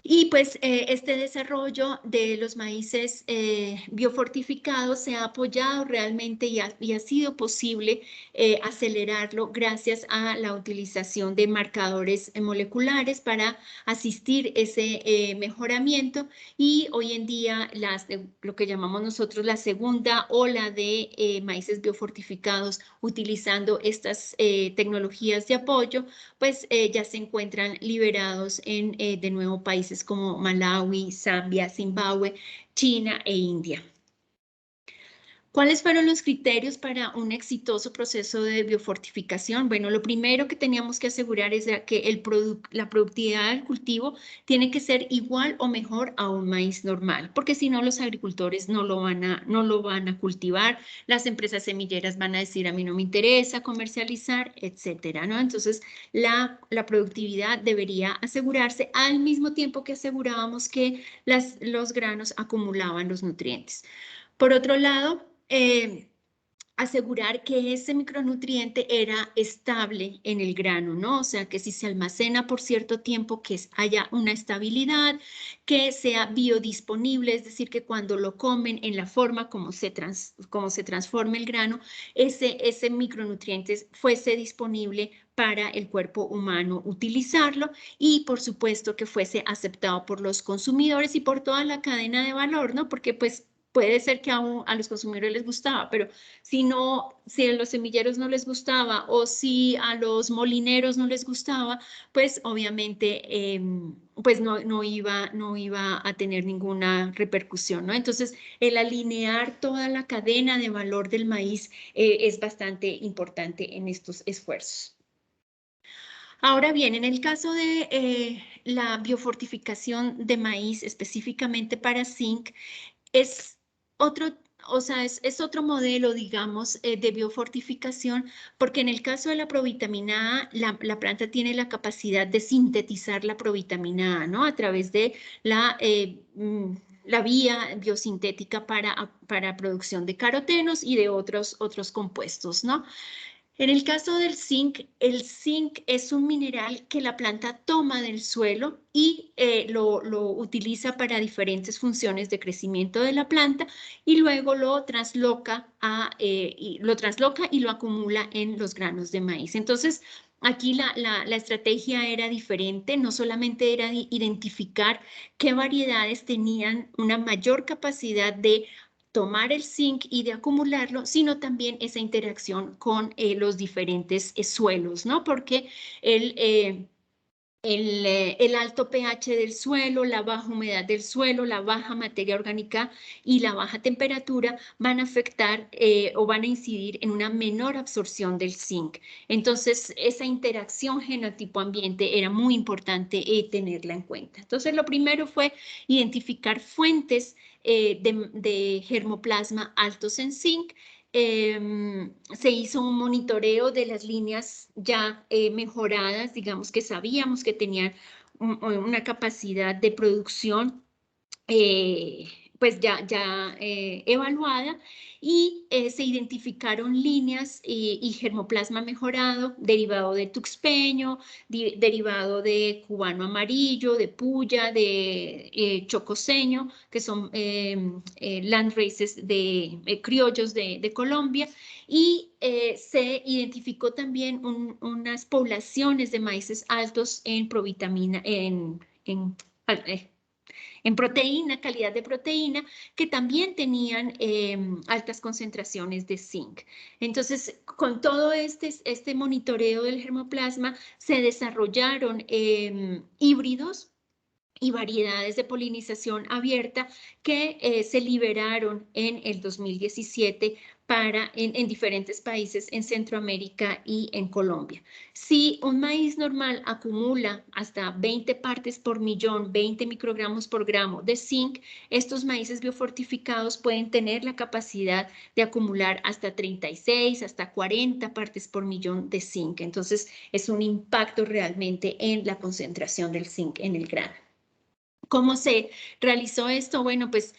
Y pues este desarrollo de los maíces biofortificados se ha apoyado realmente y ha sido posible acelerarlo gracias a la utilización de marcadores moleculares para asistir ese mejoramiento y hoy en día lo que llamamos nosotros la segunda ola de maíces biofortificados utilizando estas tecnologías de apoyo, pues ya se encuentran liberados en de nuevo países como Malawi, Zambia, Zimbabue, China e India. ¿Cuáles fueron los criterios para un exitoso proceso de biofortificación? Bueno, lo primero que teníamos que asegurar es que la productividad del cultivo tiene que ser igual o mejor a un maíz normal, porque si no los agricultores no lo van a cultivar, las empresas semilleras van a decir a mí no me interesa comercializar, etcétera, ¿no? Entonces, la productividad debería asegurarse al mismo tiempo que asegurábamos que los granos acumulaban los nutrientes. Por otro lado, asegurar que ese micronutriente era estable en el grano, ¿no? O sea, que si se almacena por cierto tiempo, que haya una estabilidad, que sea biodisponible, es decir, que cuando lo comen en la forma como se transforma el grano, ese micronutriente fuese disponible para el cuerpo humano utilizarlo y por supuesto que fuese aceptado por los consumidores y por toda la cadena de valor, ¿no? Porque pues puede ser que a los consumidores les gustaba, pero si a los semilleros no les gustaba o si a los molineros no les gustaba, pues obviamente pues no iba a tener ninguna repercusión, ¿no? Entonces, el alinear toda la cadena de valor del maíz es bastante importante en estos esfuerzos. Ahora bien, en el caso de la biofortificación de maíz, específicamente para zinc, es otro, o sea, es otro modelo, digamos, de biofortificación, porque en el caso de la provitamina A, la planta tiene la capacidad de sintetizar la provitamina A, ¿no? A través de la vía biosintética para producción de carotenos y de otros compuestos, ¿no? En el caso del zinc, el zinc es un mineral que la planta toma del suelo y lo utiliza para diferentes funciones de crecimiento de la planta y luego lo trasloca y lo acumula en los granos de maíz. Entonces, aquí la estrategia era diferente, no solamente era identificar qué variedades tenían una mayor capacidad de tomar el zinc y de acumularlo, sino también esa interacción con los diferentes suelos, ¿no? Porque el alto pH del suelo, la baja humedad del suelo, la baja materia orgánica y la baja temperatura van a afectar o van a incidir en una menor absorción del zinc. Entonces, esa interacción genotipo-ambiente era muy importante tenerla en cuenta. Entonces, lo primero fue identificar fuentes de germoplasma altos en zinc. Se hizo un monitoreo de las líneas ya mejoradas, digamos que sabíamos que tenían una capacidad de producción pues ya evaluada y se identificaron líneas y germoplasma mejorado, derivado de tuxpeño, derivado de cubano amarillo, de puya, de chocoseño, que son landraces de criollos de Colombia, y se identificó también unas poblaciones de maíces altos en provitamina, en proteína, calidad de proteína, que también tenían altas concentraciones de zinc. Entonces, con todo este monitoreo del germoplasma, se desarrollaron híbridos y variedades de polinización abierta que se liberaron en el 2017 en diferentes países en Centroamérica y en Colombia. Si un maíz normal acumula hasta 20 partes por millón, 20 microgramos por gramo de zinc, estos maíces biofortificados pueden tener la capacidad de acumular hasta 36, hasta 40 partes por millón de zinc. Entonces, es un impacto realmente en la concentración del zinc en el grano. ¿Cómo se realizó esto? Bueno, pues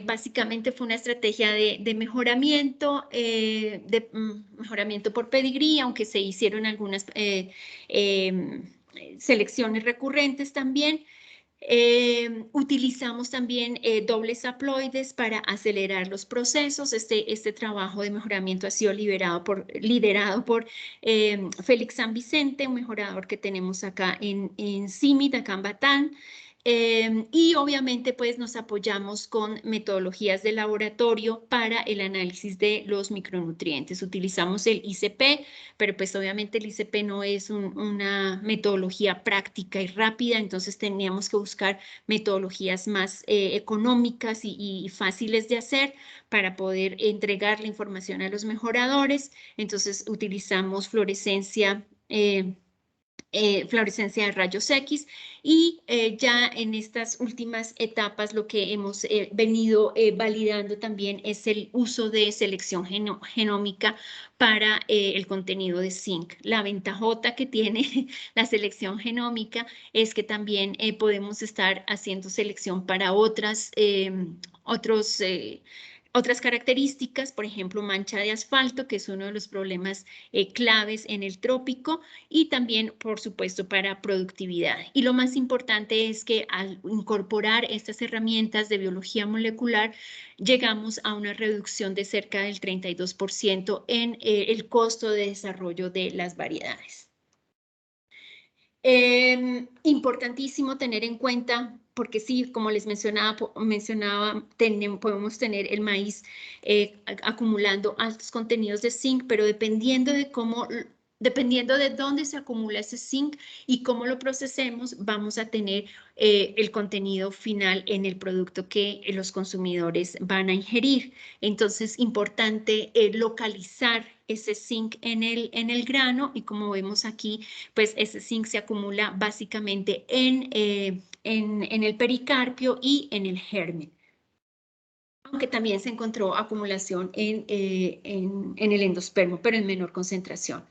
básicamente fue una estrategia de mejoramiento, mejoramiento por pedigrí, aunque se hicieron algunas selecciones recurrentes también. Utilizamos también dobles haploides para acelerar los procesos. Este trabajo de mejoramiento ha sido liderado por Félix San Vicente, un mejorador que tenemos acá en CIMIT, acá en Batán. Y obviamente pues nos apoyamos con metodologías de laboratorio para el análisis de los micronutrientes. Utilizamos el ICP, pero pues obviamente el ICP no es una metodología práctica y rápida, entonces teníamos que buscar metodologías más económicas y fáciles de hacer para poder entregar la información a los mejoradores. Entonces utilizamos fluorescencia de rayos X y ya en estas últimas etapas lo que hemos venido validando también es el uso de selección genómica para el contenido de zinc. La ventajota que tiene la selección genómica es que también podemos estar haciendo selección para otros Otras características, por ejemplo, mancha de asfalto, que es uno de los problemas claves en el trópico, y también, por supuesto, para productividad. Y lo más importante es que al incorporar estas herramientas de biología molecular, llegamos a una reducción de cerca del 32% en el costo de desarrollo de las variedades. Importantísimo tener en cuenta, porque sí, como les mencionaba podemos tener el maíz acumulando altos contenidos de zinc, pero dependiendo de dónde se acumula ese zinc y cómo lo procesemos, vamos a tener el contenido final en el producto que los consumidores van a ingerir. Entonces, importante localizar ese zinc en el grano, y como vemos aquí, pues ese zinc se acumula básicamente en el pericarpio y en el germen, aunque también se encontró acumulación en el endospermo, pero en menor concentración.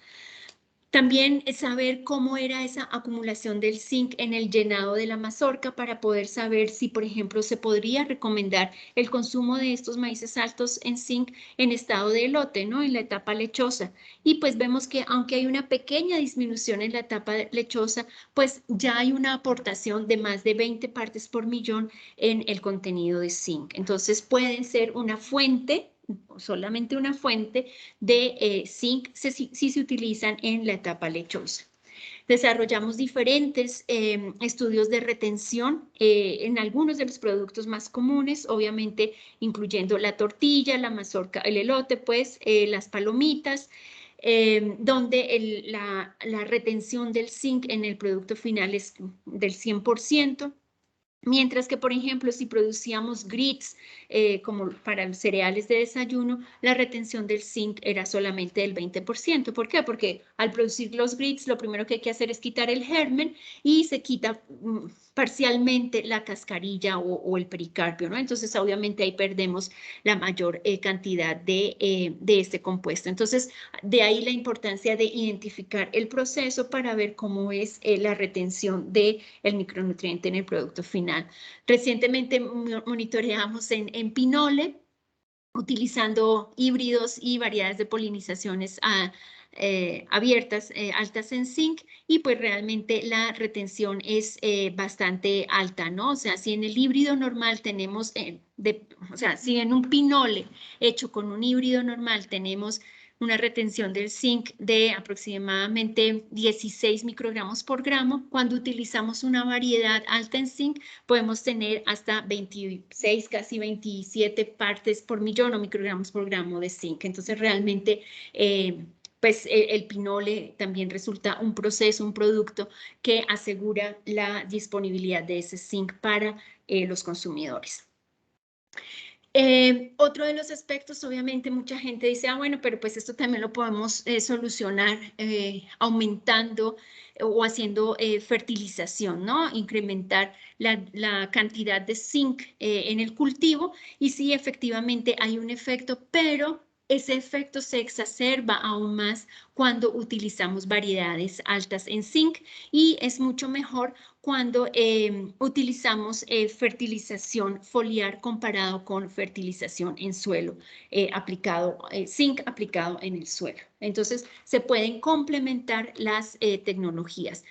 También es saber cómo era esa acumulación del zinc en el llenado de la mazorca para poder saber si, por ejemplo, se podría recomendar el consumo de estos maíces altos en zinc en estado de elote, ¿no? En la etapa lechosa. Y pues vemos que aunque hay una pequeña disminución en la etapa lechosa, pues ya hay una aportación de más de 20 partes por millón en el contenido de zinc. Entonces pueden ser una fuente, solamente una fuente de zinc si se utilizan en la etapa lechosa. Desarrollamos diferentes estudios de retención en algunos de los productos más comunes, obviamente incluyendo la tortilla, la mazorca, el elote, pues las palomitas, donde la retención del zinc en el producto final es del 100%. Mientras que, por ejemplo, si producíamos grits como para cereales de desayuno, la retención del zinc era solamente del 20%. ¿Por qué? Porque al producir los grits, lo primero que hay que hacer es quitar el germen y se quita parcialmente la cascarilla o el pericarpio, ¿no? Entonces, obviamente, ahí perdemos la mayor cantidad de este compuesto. Entonces, de ahí la importancia de identificar el proceso para ver cómo es la retención del micronutriente en el producto final. Recientemente monitoreamos en pinole, utilizando híbridos y variedades de polinizaciones abiertas, altas en zinc, y pues realmente la retención es bastante alta, ¿no? O sea, si en el híbrido normal tenemos, o sea, si en un pinole hecho con un híbrido normal tenemos una retención del zinc de aproximadamente 16 microgramos por gramo, cuando utilizamos una variedad alta en zinc, podemos tener hasta 26, casi 27 partes por millón o microgramos por gramo de zinc. Entonces, realmente, pues el pinole también resulta un proceso, un producto que asegura la disponibilidad de ese zinc para los consumidores. Otro de los aspectos, obviamente, mucha gente dice, bueno, pero pues esto también lo podemos solucionar aumentando o haciendo fertilización, ¿no? Incrementar la cantidad de zinc en el cultivo, y sí, efectivamente hay un efecto, pero ese efecto se exacerba aún más cuando utilizamos variedades altas en zinc, y es mucho mejor cuando utilizamos fertilización foliar comparado con fertilización en suelo zinc aplicado en el suelo. Entonces, se pueden complementar las tecnologías.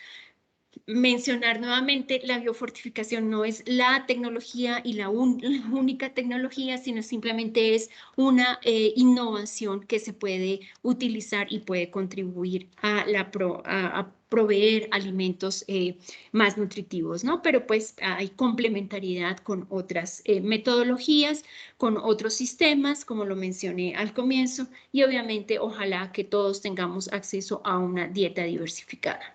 Mencionar nuevamente, la biofortificación no es la tecnología y la única tecnología, sino simplemente es una innovación que se puede utilizar y puede contribuir a proveer alimentos más nutritivos, ¿no? Pero pues hay complementariedad con otras metodologías, con otros sistemas, como lo mencioné al comienzo, y obviamente ojalá que todos tengamos acceso a una dieta diversificada.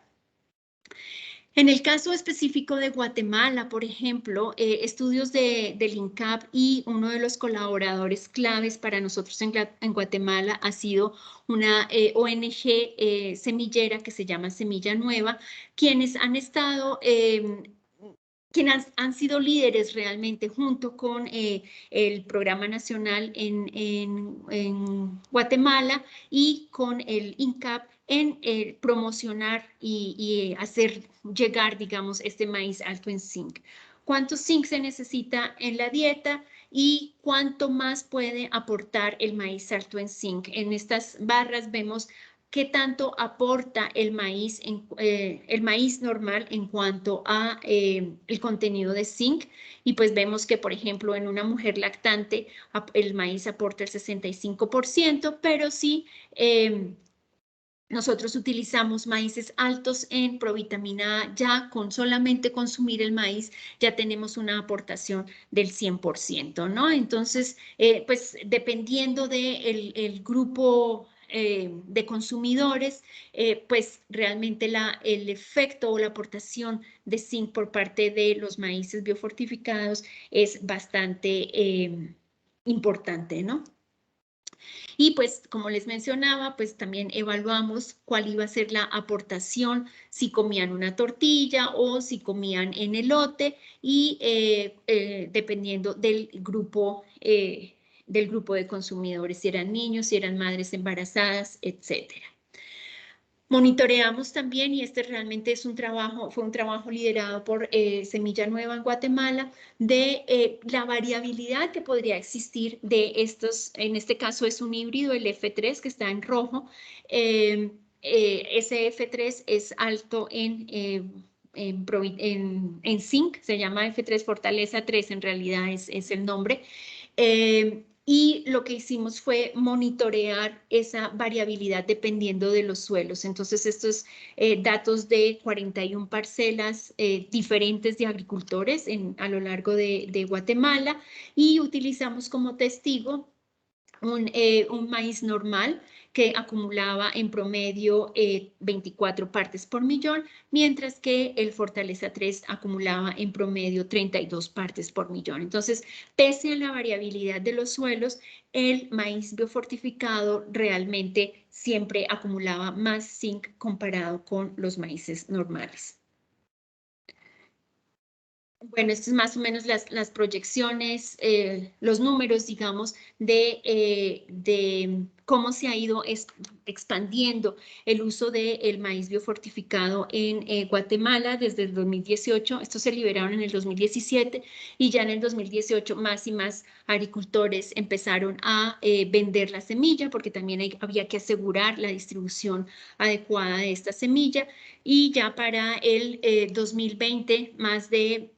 En el caso específico de Guatemala, por ejemplo, estudios del INCAP, y uno de los colaboradores claves para nosotros en Guatemala ha sido una ONG semillera que se llama Semilla Nueva, quienes han estado quienes han sido líderes realmente junto con el Programa Nacional en Guatemala y con el INCAP en promocionar y hacer llegar, digamos, este maíz alto en zinc. ¿Cuánto zinc se necesita en la dieta? y cuánto más puede aportar el maíz alto en zinc. En estas barras vemos qué tanto aporta el maíz normal en cuanto a el contenido de zinc. Y pues vemos que, por ejemplo, en una mujer lactante el maíz aporta el 65%, pero si nosotros utilizamos maíces altos en provitamina A, ya con solamente consumir el maíz ya tenemos una aportación del 100%, ¿no? Entonces, pues dependiendo del grupo de consumidores, pues realmente el efecto o la aportación de zinc por parte de los maíces biofortificados es bastante importante, ¿no? Y pues, como les mencionaba, pues también evaluamos cuál iba a ser la aportación si comían una tortilla o si comían en elote y dependiendo del grupo de consumidores, si eran niños, si eran madres embarazadas, etcétera. Monitoreamos también, y este realmente fue un trabajo liderado por Semilla Nueva en Guatemala, de la variabilidad que podría existir de estos, en este caso es un híbrido, el F3 que está en rojo. Ese F3 es alto en zinc, se llama F3 Fortaleza 3, en realidad es el nombre. Y lo que hicimos fue monitorear esa variabilidad dependiendo de los suelos. Entonces, estos datos de 41 parcelas diferentes de agricultores a lo largo de Guatemala, y utilizamos como testigo un maíz normal que acumulaba en promedio 24 partes por millón, mientras que el Fortaleza 3 acumulaba en promedio 32 partes por millón. Entonces, pese a la variabilidad de los suelos, el maíz biofortificado realmente siempre acumulaba más zinc comparado con los maíces normales. Bueno, esto es más o menos las proyecciones, los números, digamos, de cómo se ha ido expandiendo el uso del maíz biofortificado en Guatemala desde el 2018. Estos se liberaron en el 2017 y ya en el 2018 más y más agricultores empezaron a vender la semilla, porque también había que asegurar la distribución adecuada de esta semilla. Y ya para el 2020, más de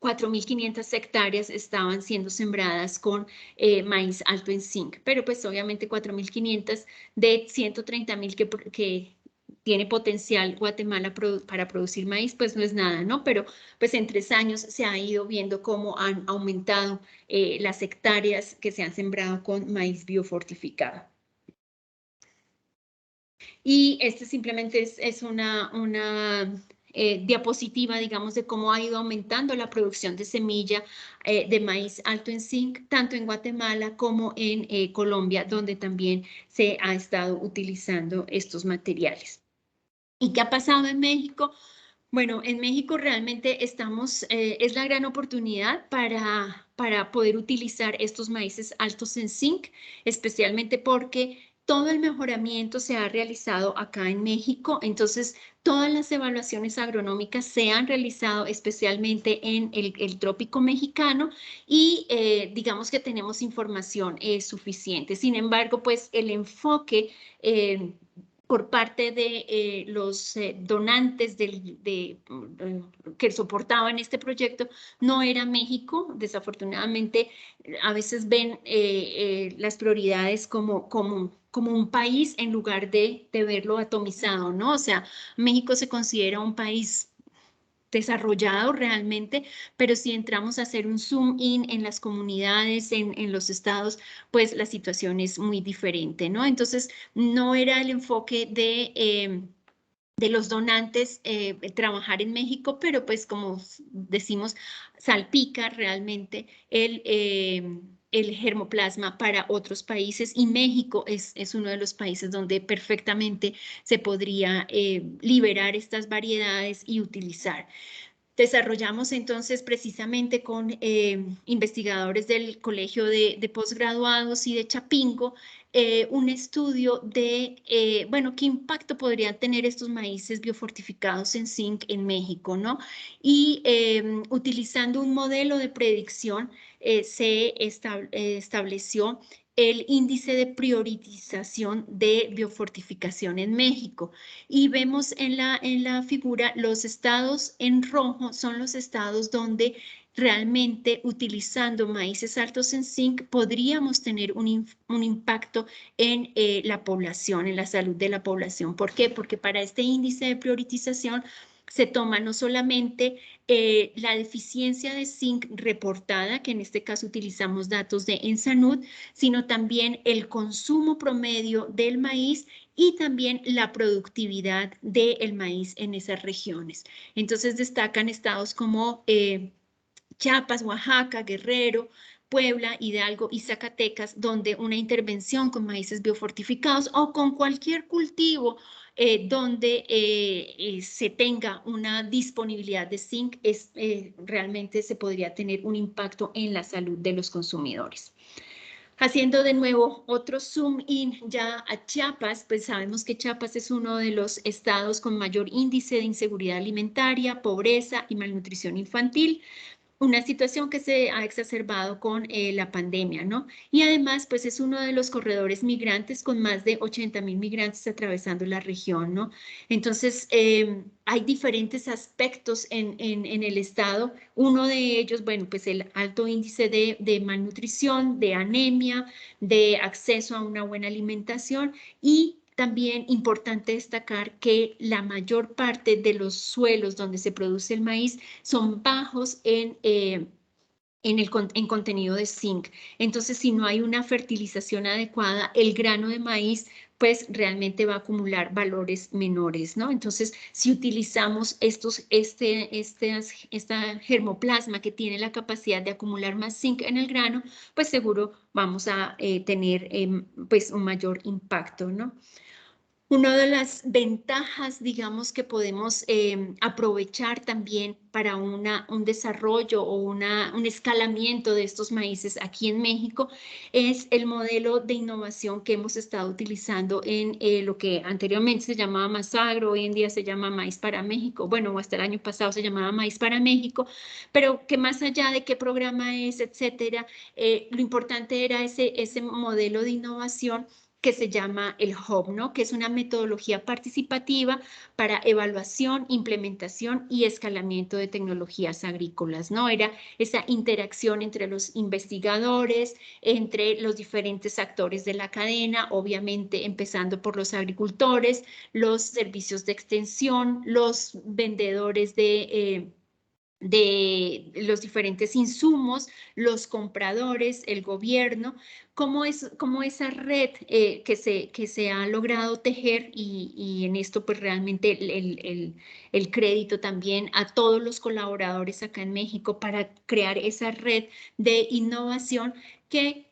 4.500 hectáreas estaban siendo sembradas con maíz alto en zinc, pero pues obviamente 4.500 de 130.000 que tiene potencial Guatemala para producir maíz, pues no es nada, ¿no? Pero pues en 3 años se ha ido viendo cómo han aumentado las hectáreas que se han sembrado con maíz biofortificado. Y este simplemente es una diapositiva, digamos, de cómo ha ido aumentando la producción de semilla de maíz alto en zinc, tanto en Guatemala como en Colombia, donde también se ha estado utilizando estos materiales. ¿Y qué ha pasado en México? Bueno, en México realmente es la gran oportunidad para poder utilizar estos maíces altos en zinc, especialmente porque todo el mejoramiento se ha realizado acá en México. Entonces, todas las evaluaciones agronómicas se han realizado especialmente en el trópico mexicano y digamos que tenemos información suficiente. Sin embargo, pues el enfoque por parte de los donantes que soportaban este proyecto no era México. Desafortunadamente, a veces ven las prioridades como un país en lugar de verlo atomizado, ¿no? O sea, México se considera un país desarrollado realmente, pero si entramos a hacer un zoom in en las comunidades, en los estados, pues la situación es muy diferente, ¿no? Entonces, no era el enfoque de los donantes trabajar en México, pero pues como decimos, salpica realmente el germoplasma para otros países, y México es uno de los países donde perfectamente se podría liberar estas variedades y utilizar. Desarrollamos entonces precisamente con investigadores del Colegio de Posgraduados y de Chapingo un estudio de, bueno, qué impacto podrían tener estos maíces biofortificados en zinc en México, ¿no? Y utilizando un modelo de predicción se estableció el índice de priorización de biofortificación en México. Y vemos en la figura los estados en rojo son los estados donde realmente utilizando maíces altos en zinc podríamos tener un impacto en la población, en la salud de la población. ¿Por qué? Porque para este índice de priorización se toma no solamente la deficiencia de zinc reportada, que en este caso utilizamos datos de ENSANUD, sino también el consumo promedio del maíz y también la productividad del maíz en esas regiones. Entonces destacan estados como Chiapas, Oaxaca, Guerrero, Puebla, Hidalgo y Zacatecas, donde una intervención con maíces biofortificados o con cualquier cultivo donde se tenga una disponibilidad de zinc, realmente se podría tener un impacto en la salud de los consumidores. Haciendo de nuevo otro zoom in ya a Chiapas, pues sabemos que Chiapas es uno de los estados con mayor índice de inseguridad alimentaria, pobreza y malnutrición infantil. Una situación que se ha exacerbado con la pandemia, ¿no? Y además, pues es uno de los corredores migrantes con más de 80.000 migrantes atravesando la región, ¿no? Entonces, hay diferentes aspectos en el estado. Uno de ellos, bueno, pues el alto índice de malnutrición, de anemia, de acceso a una buena alimentación y también importante destacar que la mayor parte de los suelos donde se produce el maíz son bajos en contenido de zinc. Este si no hay una fertilización adecuada, el grano de maíz pues realmente va a acumular valores menores, ¿no? Entonces, si utilizamos esta germoplasma que tiene la capacidad de acumular más zinc en el grano, pues seguro vamos a tener pues un mayor impacto, ¿no? Una de las ventajas, digamos, que podemos aprovechar también para un desarrollo o un escalamiento de estos maíces aquí en México es el modelo de innovación que hemos estado utilizando en lo que anteriormente se llamaba Masagro, hoy en día se llama Maíz para México, bueno, hasta el año pasado se llamaba Maíz para México, pero que más allá de qué programa es, etcétera, lo importante era ese modelo de innovación que se llama el HOP, ¿no? Que es una metodología participativa para evaluación, implementación y escalamiento de tecnologías agrícolas, ¿no? Era esa interacción entre los investigadores, entre los diferentes actores de la cadena, obviamente empezando por los agricultores, los servicios de extensión, los vendedores de los diferentes insumos, los compradores, el gobierno, cómo esa red que se ha logrado tejer y en esto pues realmente el crédito también a todos los colaboradores acá en México para crear esa red de innovación que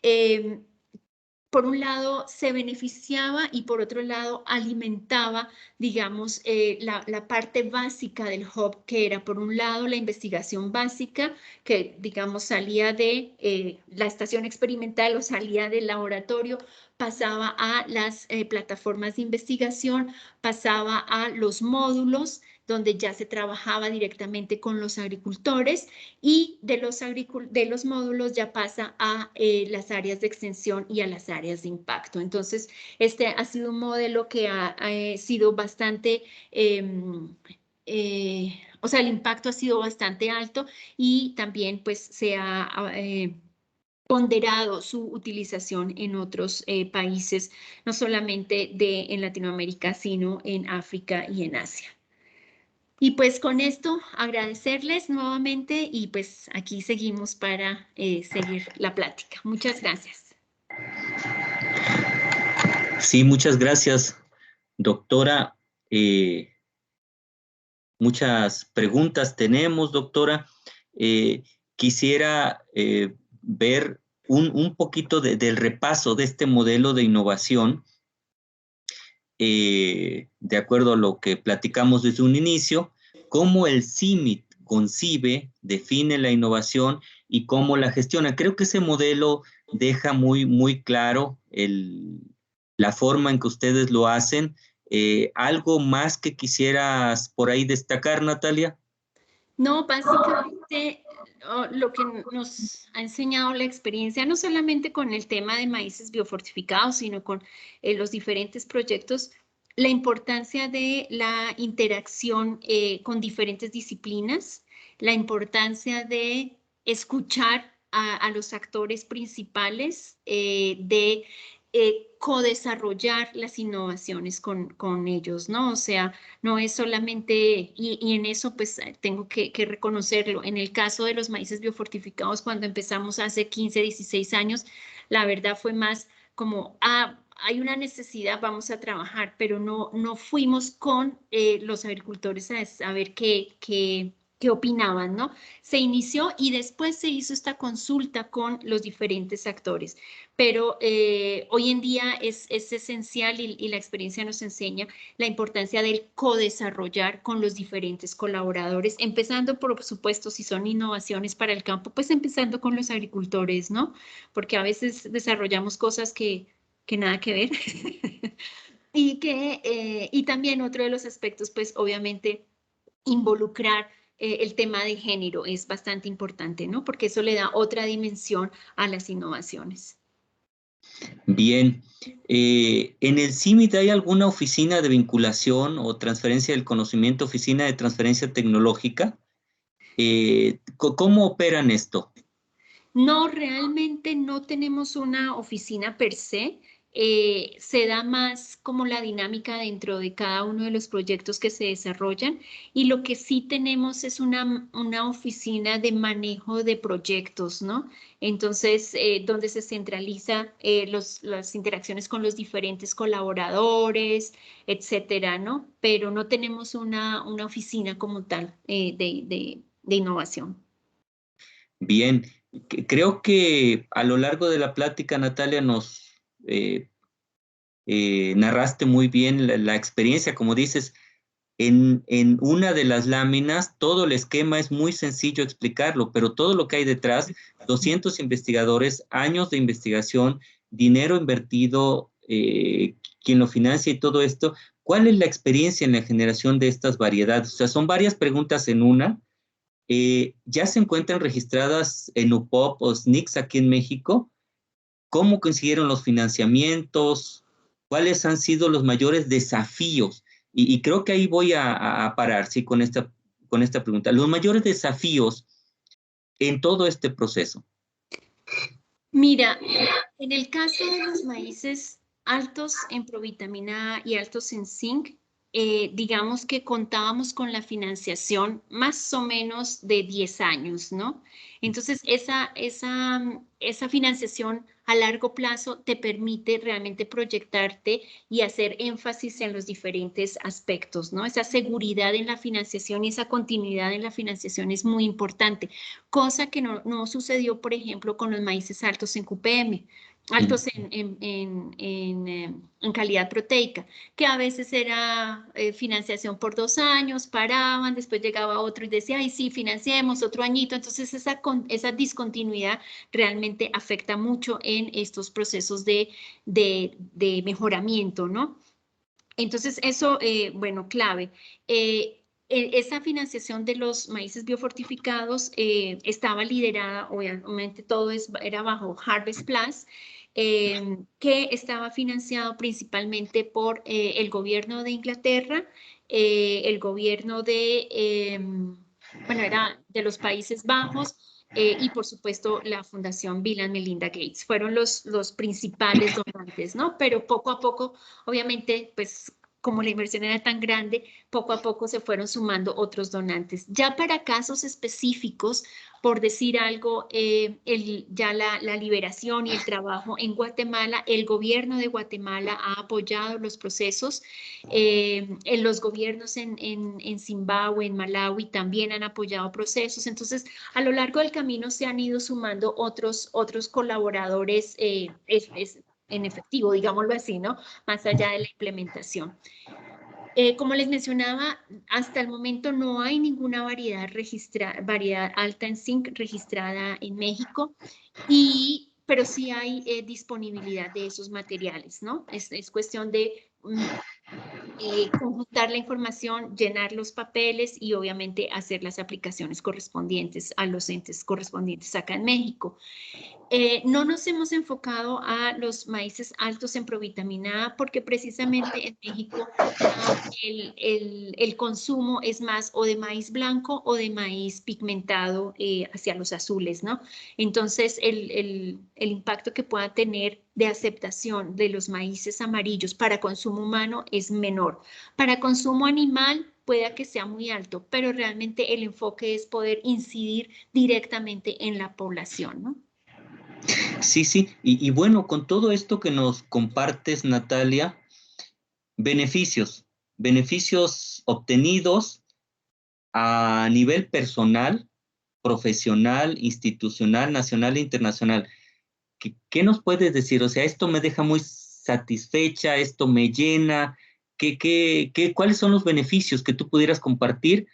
por un lado se beneficiaba y por otro lado alimentaba, digamos, la parte básica del hub, que era por un lado la investigación básica, que digamos salía de la estación experimental o salía del laboratorio, pasaba a las plataformas de investigación, pasaba a los módulos, donde ya se trabajaba directamente con los agricultores y de los módulos ya pasa a las áreas de extensión y a las áreas de impacto. Entonces, este ha sido un modelo que ha sido bastante, o sea, el impacto ha sido bastante alto y también pues se ha ponderado su utilización en otros países, no solamente en Latinoamérica, sino en África y en Asia. Y pues con esto agradecerles nuevamente y pues aquí seguimos para seguir la plática. Muchas gracias. Sí, muchas gracias, doctora. Muchas preguntas tenemos, doctora. Quisiera ver un poquito del repaso de este modelo de innovación. De acuerdo a lo que platicamos desde un inicio, cómo el CIMMYT concibe, define la innovación y cómo la gestiona. Creo que ese modelo deja muy claro la forma en que ustedes lo hacen. ¿Algo más que quisieras por ahí destacar, Natalia? No, básicamente lo que nos ha enseñado la experiencia, no solamente con el tema de maíces biofortificados, sino con los diferentes proyectos, la importancia de la interacción con diferentes disciplinas, la importancia de escuchar a los actores principales, de co-desarrollar las innovaciones con ellos, ¿no? O sea, no es solamente, y en eso pues tengo que reconocerlo, en el caso de los maíces biofortificados, cuando empezamos hace 15, 16 años, la verdad fue más como, hay una necesidad, vamos a trabajar, pero no fuimos con los agricultores a saber qué opinaban, ¿no? Se inició y después se hizo esta consulta con los diferentes actores, pero hoy en día es esencial y la experiencia nos enseña la importancia del co-desarrollar con los diferentes colaboradores, empezando por supuesto si son innovaciones para el campo, pues empezando con los agricultores, ¿no? Porque a veces desarrollamos cosas que nada que ver. Y también otro de los aspectos, pues obviamente involucrar el tema de género es bastante importante, ¿no? Porque eso le da otra dimensión a las innovaciones. Bien. ¿En el CIMIT hay alguna oficina de vinculación o transferencia del conocimiento, oficina de transferencia tecnológica? ¿Cómo operan esto? No, realmente no tenemos una oficina per se. Se da más como la dinámica dentro de cada uno de los proyectos que se desarrollan y lo que sí tenemos es una oficina de manejo de proyectos, ¿no? Entonces, donde se centraliza las interacciones con los diferentes colaboradores, etcétera, ¿no? Pero no tenemos una oficina como tal de innovación. Bien, creo que a lo largo de la plática, Natalia, nos narraste muy bien la experiencia. Como dices, en una de las láminas, todo el esquema es muy sencillo explicarlo, pero todo lo que hay detrás, 200 investigadores, años de investigación, dinero invertido, quien lo financia y todo esto, ¿cuál es la experiencia en la generación de estas variedades? O sea, son varias preguntas en una. ¿Ya se encuentran registradas en UPOP o SNCS aquí en México? ¿Cómo consiguieron los financiamientos? ¿Cuáles han sido los mayores desafíos? Y creo que ahí voy a parar, sí, con esta pregunta. Los mayores desafíos en todo este proceso. Mira, en el caso de los maíces altos en provitamina A y altos en zinc, digamos que contábamos con la financiación más o menos de 10 años, ¿no? Entonces, esa financiación a largo plazo te permite realmente proyectarte y hacer énfasis en los diferentes aspectos, ¿no? Esa seguridad en la financiación y esa continuidad en la financiación es muy importante, cosa que no sucedió, por ejemplo, con los maíces altos en QPM, altos en calidad proteica, que a veces era financiación por 2 años, paraban, después llegaba otro y decía, ay, sí, financiemos otro añito. Entonces, esa discontinuidad realmente afecta mucho en estos procesos de mejoramiento, ¿no? Entonces, eso, bueno, clave. Esa financiación de los maíces biofortificados estaba liderada, obviamente todo era bajo Harvest Plus, que estaba financiado principalmente por el gobierno de Inglaterra, el gobierno bueno, era de los Países Bajos, y por supuesto la Fundación Bill and Melinda Gates. Fueron los principales donantes, ¿no? Pero poco a poco, obviamente, pues como la inversión era tan grande, poco a poco se fueron sumando otros donantes. Ya para casos específicos, por decir algo, ya la liberación y el trabajo en Guatemala, el gobierno de Guatemala ha apoyado los procesos, en los gobiernos en Zimbabue, en Malawi también han apoyado procesos. Entonces, a lo largo del camino se han ido sumando otros colaboradores en efectivo, digámoslo así, ¿no? Más allá de la implementación. Como les mencionaba, hasta el momento no hay ninguna variedad alta en zinc registrada en México, pero sí hay disponibilidad de esos materiales, ¿no? Es cuestión de conjuntar la información, llenar los papeles y obviamente hacer las aplicaciones correspondientes a los entes correspondientes acá en México. No nos hemos enfocado a los maíces altos en provitamina A porque precisamente en México el consumo es más o de maíz blanco o de maíz pigmentado hacia los azules, ¿no? Entonces el impacto que pueda tener de aceptación de los maíces amarillos para consumo humano es menor. Para consumo animal pueda que sea muy alto, pero realmente el enfoque es poder incidir directamente en la población, ¿no? Sí, sí. Y bueno, con todo esto que nos compartes, Natalia, beneficios obtenidos a nivel personal, profesional, institucional, nacional e internacional. ¿Qué nos puedes decir? O sea, esto me deja muy satisfecha, esto me llena. ¿Cuáles son los beneficios que tú pudieras compartir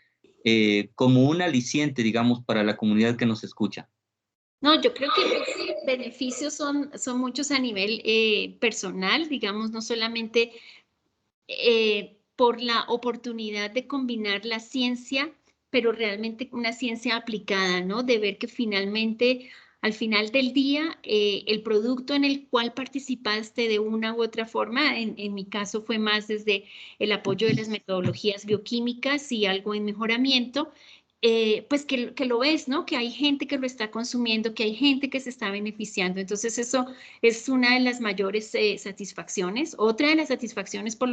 como un aliciente, digamos, para la comunidad que nos escucha? No, yo creo que los beneficios son muchos a nivel personal, digamos, no solamente por la oportunidad de combinar la ciencia, pero realmente una ciencia aplicada, ¿no? De ver que finalmente, al final del día, el producto en el cual participaste de una u otra forma, en mi caso fue más desde el apoyo de las metodologías bioquímicas y algo en mejoramiento, pues que lo ves, ¿no? Que hay gente que lo está consumiendo, que hay gente que se está beneficiando. Entonces eso es una de las mayores satisfacciones. Otra de las satisfacciones, por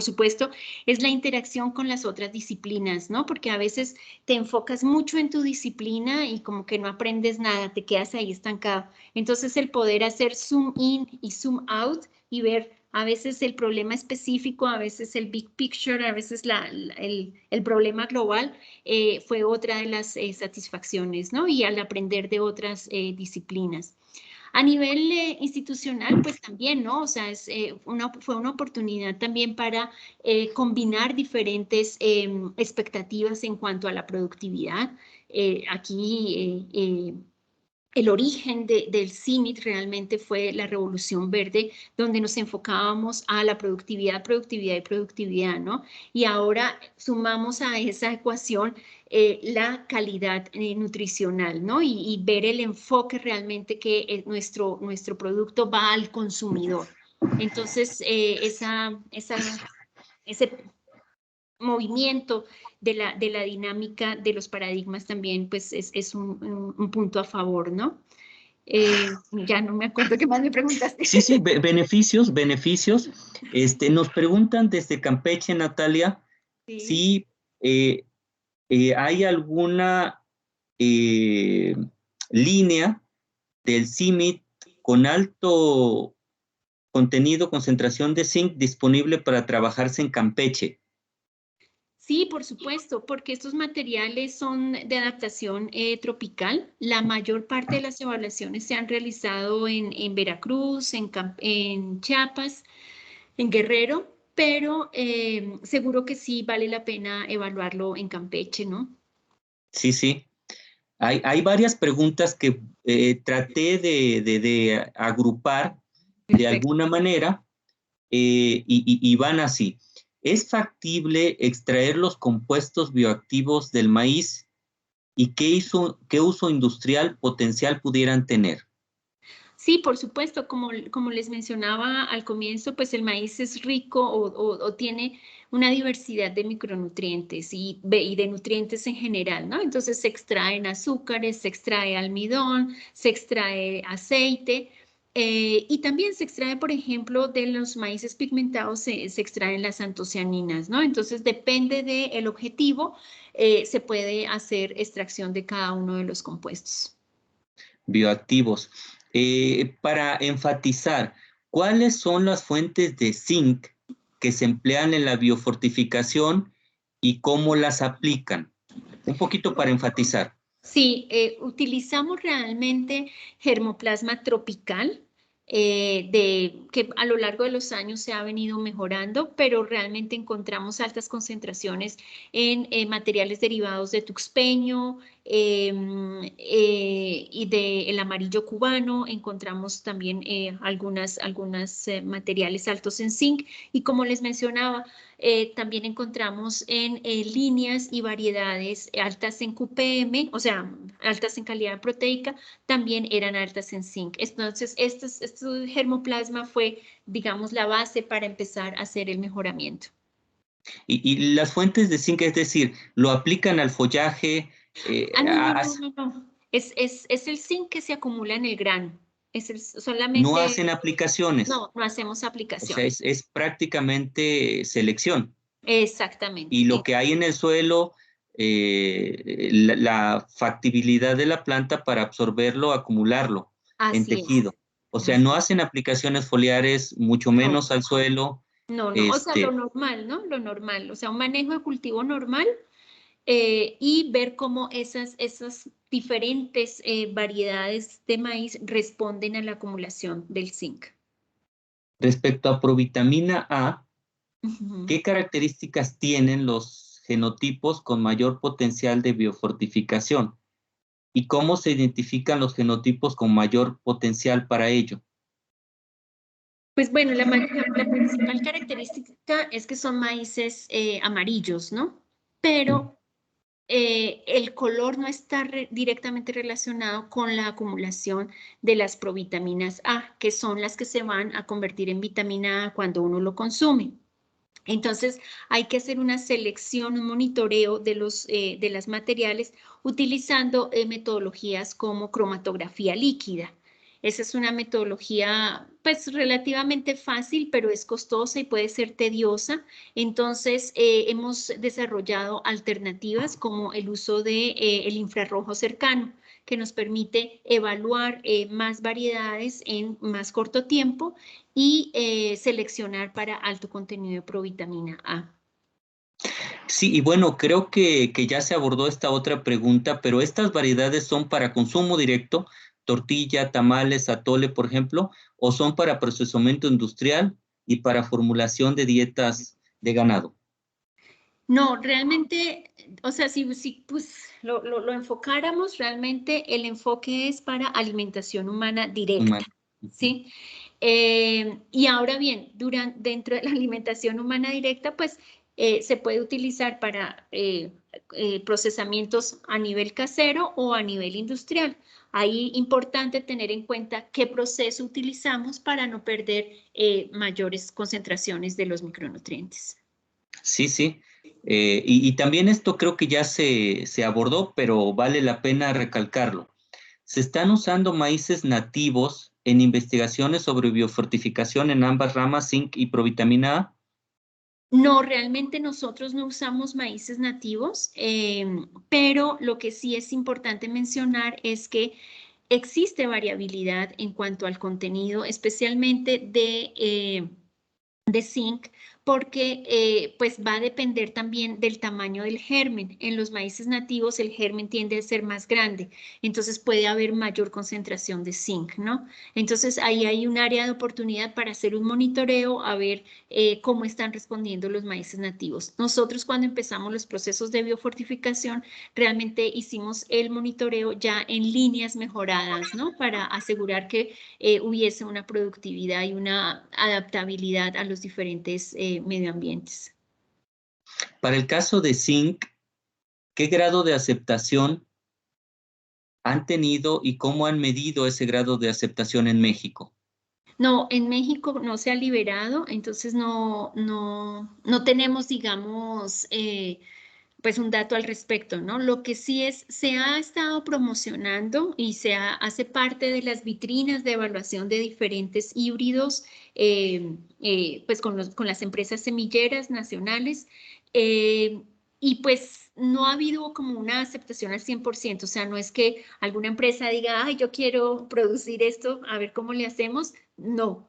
supuesto, es la interacción con las otras disciplinas, ¿no? Porque a veces te enfocas mucho en tu disciplina y como que no aprendes nada, te quedas ahí estancado. Entonces el poder hacer zoom in y zoom out y ver a veces el problema específico, a veces el big picture, a veces el problema global, fue otra de las satisfacciones, ¿no? Y al aprender de otras disciplinas. A nivel institucional, pues también, ¿no? O sea, fue una oportunidad también para combinar diferentes expectativas en cuanto a la productividad. Aquí el origen del CIMIT realmente fue la Revolución Verde, donde nos enfocábamos a la productividad, productividad y productividad, ¿no? Y ahora sumamos a esa ecuación la calidad nutricional, ¿no? Y ver el enfoque realmente que nuestro producto va al consumidor. Entonces, ese movimiento de la dinámica de los paradigmas también, pues es un punto a favor, ¿no? Ya no me acuerdo qué más me preguntaste. Sí, sí, beneficios. Nos preguntan desde Campeche, Natalia, Sí. si hay alguna línea del CIMIT con alto contenido, concentración de zinc disponible para trabajarse en Campeche. Sí, por supuesto, porque estos materiales son de adaptación tropical. La mayor parte de las evaluaciones se han realizado en Veracruz, en Chiapas, en Guerrero, pero seguro que sí vale la pena evaluarlo en Campeche, ¿no? Sí, sí. Hay varias preguntas que traté de agrupar de Perfecto. alguna manera y van así. ¿Es factible extraer los compuestos bioactivos del maíz y qué uso industrial potencial pudieran tener? Sí, por supuesto, como les mencionaba al comienzo, pues el maíz es rico o tiene una diversidad de micronutrientes y de nutrientes en general, ¿no? Entonces se extraen azúcares, se extrae almidón, se extrae aceite y también se extrae, por ejemplo, de los maíces pigmentados se extraen las antocianinas, ¿no? Entonces depende del objetivo, se puede hacer extracción de cada uno de los compuestos. Bioactivos. Para enfatizar, ¿cuáles son las fuentes de zinc que se emplean en la biofortificación y cómo las aplican? Un poquito para enfatizar. Sí, utilizamos realmente germoplasma tropical. que a lo largo de los años se ha venido mejorando, pero realmente encontramos altas concentraciones en materiales derivados de tuxpeño y del amarillo cubano. Encontramos también algunos materiales altos en zinc y, como les mencionaba, también encontramos en líneas y variedades altas en QPM, o sea, altas en calidad proteica, también eran altas en zinc. Entonces, este germoplasma fue, digamos, la base para empezar a hacer el mejoramiento. Y las fuentes de zinc, es decir, lo aplican al follaje. No. Es el zinc que se acumula en el grano. No Solamente. hacen aplicaciones. No hacemos O aplicación. sea, es prácticamente selección. Exactamente. Y lo que hay en el suelo, la factibilidad de la planta para absorberlo, acumularlo en Así tejido. es. O sea, no hacen aplicaciones foliares, mucho menos al suelo. No. O sea, lo normal, ¿no? Lo normal. O sea, un manejo de cultivo normal y ver cómo esas diferentes variedades de maíz responden a la acumulación del zinc. Respecto a provitamina A, Ujú. ¿qué características tienen los genotipos con mayor potencial de biofortificación? ¿Y cómo se identifican los genotipos con mayor potencial para ello? Pues bueno, la principal característica es que son maíces amarillos, ¿no? Pero el color no está directamente relacionado con la acumulación de las provitaminas A, que son las que se van a convertir en vitamina A cuando uno lo consume. Entonces, hay que hacer una selección, un monitoreo de las materiales utilizando metodologías como cromatografía líquida. Esa es una metodología, pues, relativamente fácil, pero es costosa y puede ser tediosa. Entonces, hemos desarrollado alternativas como el uso de el infrarrojo cercano, que nos permite evaluar más variedades en más corto tiempo y seleccionar para alto contenido de provitamina A. Sí, y bueno, creo que ya se abordó esta otra pregunta, pero estas variedades son para consumo directo, tortilla, tamales, atole, por ejemplo, o son para procesamiento industrial y para formulación de dietas de ganado. No, realmente, o sea, si pues, lo enfocáramos, realmente el enfoque es para alimentación humana directa, Humano. ¿sí? Y ahora bien, dentro de la alimentación humana directa, pues se puede utilizar para procesamientos a nivel casero o a nivel industrial. Ahí importante tener en cuenta qué proceso utilizamos para no perder mayores concentraciones de los micronutrientes. Sí, sí. Y también esto creo que ya se abordó, pero vale la pena recalcarlo. Se están usando maíces nativos en investigaciones sobre biofortificación en ambas ramas, zinc y provitamina A. No, realmente nosotros no usamos maíces nativos, pero lo que sí es importante mencionar es que existe variabilidad en cuanto al contenido, especialmente de zinc, porque pues va a depender también del tamaño del germen. En los maíces nativos el germen tiende a ser más grande, entonces puede haber mayor concentración de zinc, ¿no? Entonces ahí hay un área de oportunidad para hacer un monitoreo a ver cómo están respondiendo los maíces nativos. Nosotros, cuando empezamos los procesos de biofortificación, realmente hicimos el monitoreo ya en líneas mejoradas, ¿no? Para asegurar que hubiese una productividad y una adaptabilidad a los diferentes medioambientes. Para el caso de zinc, ¿qué grado de aceptación han tenido y cómo han medido ese grado de aceptación en México? No, en México no se ha liberado, entonces no tenemos, digamos, pues un dato al respecto, ¿no? Lo que sí se ha estado promocionando y hace parte de las vitrinas de evaluación de diferentes híbridos, pues con las empresas semilleras nacionales, y pues no ha habido como una aceptación al 100%, o sea, no es que alguna empresa diga, ay, yo quiero producir esto, a ver cómo le hacemos, no.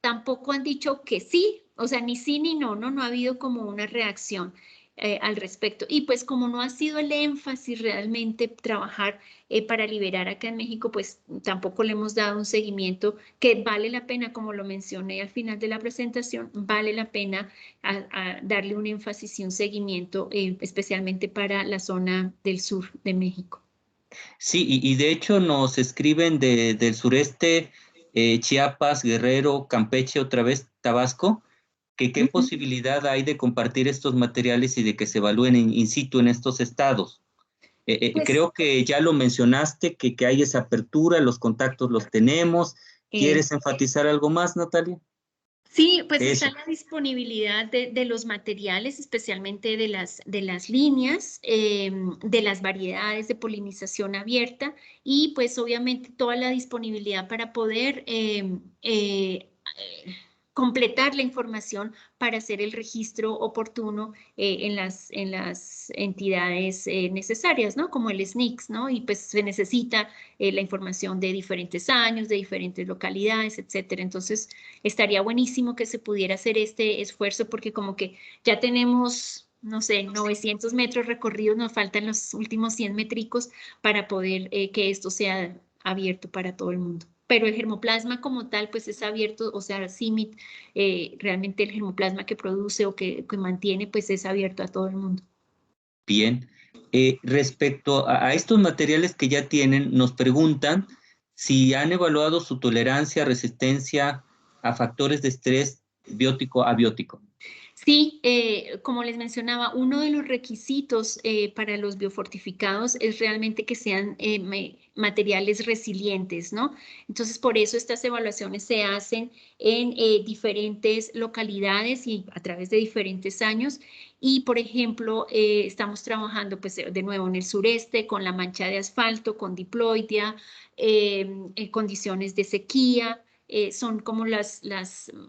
Tampoco han dicho que sí, o sea, ni sí ni no ha habido como una reacción. al respecto. Y pues como no ha sido el énfasis realmente trabajar para liberar acá en México, pues tampoco le hemos dado un seguimiento que vale la pena, como lo mencioné al final de la presentación, vale la pena a darle un énfasis y un seguimiento, especialmente para la zona del sur de México. Sí, y de hecho nos escriben del sureste, Chiapas, Guerrero, Campeche, otra vez Tabasco, que qué posibilidad hay de compartir estos materiales y de que se evalúen in situ en estos estados. Pues, creo que ya lo mencionaste, que hay esa apertura, los contactos los tenemos. ¿Quieres enfatizar algo más, Natalia? Sí, pues Eso. está la disponibilidad de los materiales, especialmente de las líneas, de las variedades de polinización abierta y pues obviamente toda la disponibilidad para poder completar la información para hacer el registro oportuno en las entidades necesarias, ¿no? Como el SNICS, ¿no? Y pues se necesita la información de diferentes años, de diferentes localidades, etcétera. Entonces, estaría buenísimo que se pudiera hacer este esfuerzo porque como que ya tenemos, no sé, 900 metros recorridos, nos faltan los últimos 100 métricos para poder que esto sea abierto para todo el mundo. Pero el germoplasma como tal, pues es abierto, o sea, CIMMYT, realmente el germoplasma que produce o que mantiene, pues es abierto a todo el mundo. Bien. Respecto a estos materiales que ya tienen, nos preguntan si han evaluado su tolerancia, resistencia a factores de estrés biótico-abiótico. Sí, como les mencionaba, uno de los requisitos para los biofortificados es realmente que sean materiales resilientes, ¿no? Entonces, por eso estas evaluaciones se hacen en diferentes localidades y a través de diferentes años. Y, por ejemplo, estamos trabajando, pues, de nuevo en el sureste con la mancha de asfalto, con diploidia, en condiciones de sequía. Son como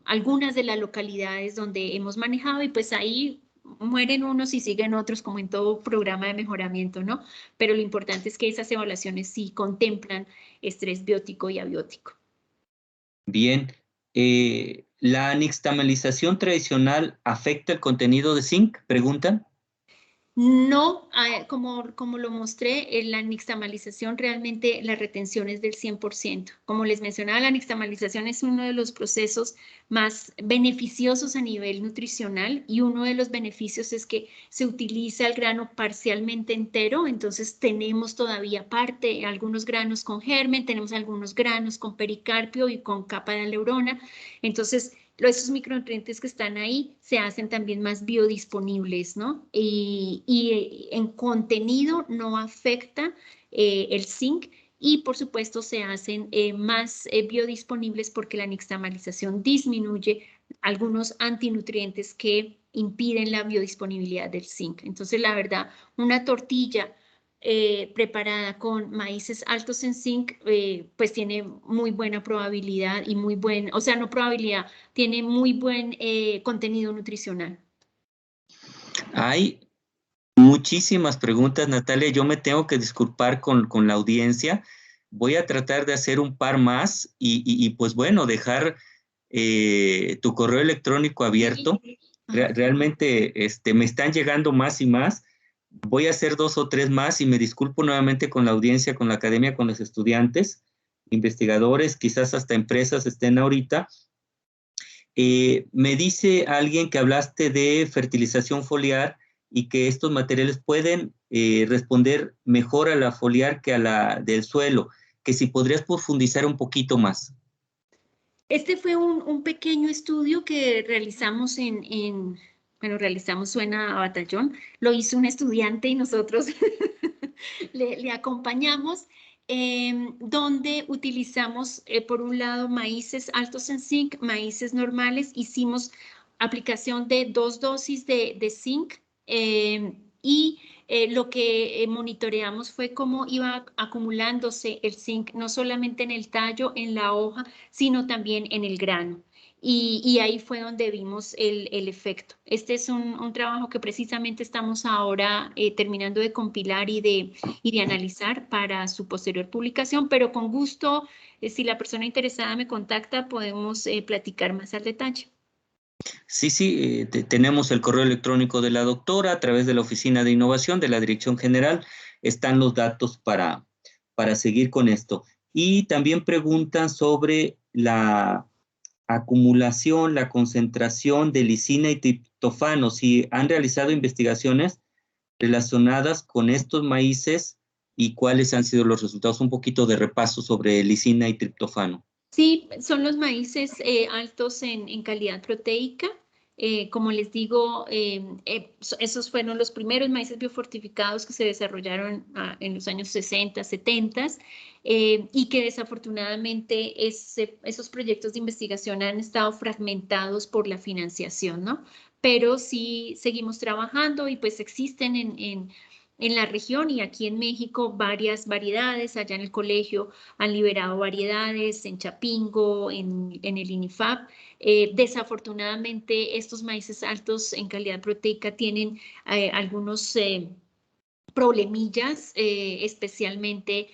algunas de las localidades donde hemos manejado y pues ahí mueren unos y siguen otros como en todo programa de mejoramiento, ¿no? Pero lo importante es que esas evaluaciones sí contemplan estrés biótico y abiótico. Bien. ¿La nixtamalización tradicional afecta el contenido de zinc? Preguntan. No, como lo mostré, en la nixtamalización realmente la retención es del 100%. Como les mencionaba, la nixtamalización es uno de los procesos más beneficiosos a nivel nutricional y uno de los beneficios es que se utiliza el grano parcialmente entero, entonces tenemos todavía algunos granos con germen, tenemos algunos granos con pericarpio y con capa de aleurona, entonces esos micronutrientes que están ahí se hacen también más biodisponibles, ¿no? Y en contenido no afecta el zinc y por supuesto se hacen más biodisponibles porque la nixtamalización disminuye algunos antinutrientes que impiden la biodisponibilidad del zinc. Entonces, la verdad, una tortilla preparada con maíces altos en zinc, pues tiene muy buena probabilidad y muy buen, o sea, no probabilidad, tiene muy buen contenido nutricional. Hay muchísimas preguntas, Natalia. Yo me tengo que disculpar con la audiencia. Voy a tratar de hacer un par más y pues bueno, dejar tu correo electrónico abierto. Realmente me están llegando más y más. Voy a hacer 2 o 3 más y me disculpo nuevamente con la audiencia, con la academia, con los estudiantes, investigadores, quizás hasta empresas estén ahorita. Me dice alguien que hablaste de fertilización foliar y que estos materiales pueden responder mejor a la foliar que a la del suelo, que si podrías profundizar un poquito más. Este fue un pequeño estudio que realizamos bueno, realizamos, suena a batallón, lo hizo un estudiante y nosotros le acompañamos, donde utilizamos, por un lado, maíces altos en zinc, maíces normales, hicimos aplicación de 2 dosis de zinc y lo que monitoreamos fue cómo iba acumulándose el zinc, no solamente en el tallo, en la hoja, sino también en el grano. Y ahí fue donde vimos el efecto. Este es un trabajo que precisamente estamos ahora terminando de compilar y de analizar para su posterior publicación, pero con gusto, si la persona interesada me contacta, podemos platicar más al detalle. Sí, tenemos el correo electrónico de la doctora a través de la Oficina de Innovación de la Dirección General. Están los datos para seguir con esto. Y también preguntan sobre la acumulación, la concentración de lisina y triptófano, si han realizado investigaciones relacionadas con estos maíces y cuáles han sido los resultados. Un poquito de repaso sobre lisina y triptófano. Sí, son los maíces altos en calidad proteica. Como les digo, esos fueron los primeros maíces biofortificados que se desarrollaron en los años 60, 70 y que desafortunadamente esos proyectos de investigación han estado fragmentados por la financiación, ¿no? Pero sí seguimos trabajando y pues existen en la región y aquí en México varias variedades. Allá en el colegio han liberado variedades en Chapingo, en el INIFAP. Desafortunadamente, estos maíces altos en calidad proteica tienen algunos problemillas, especialmente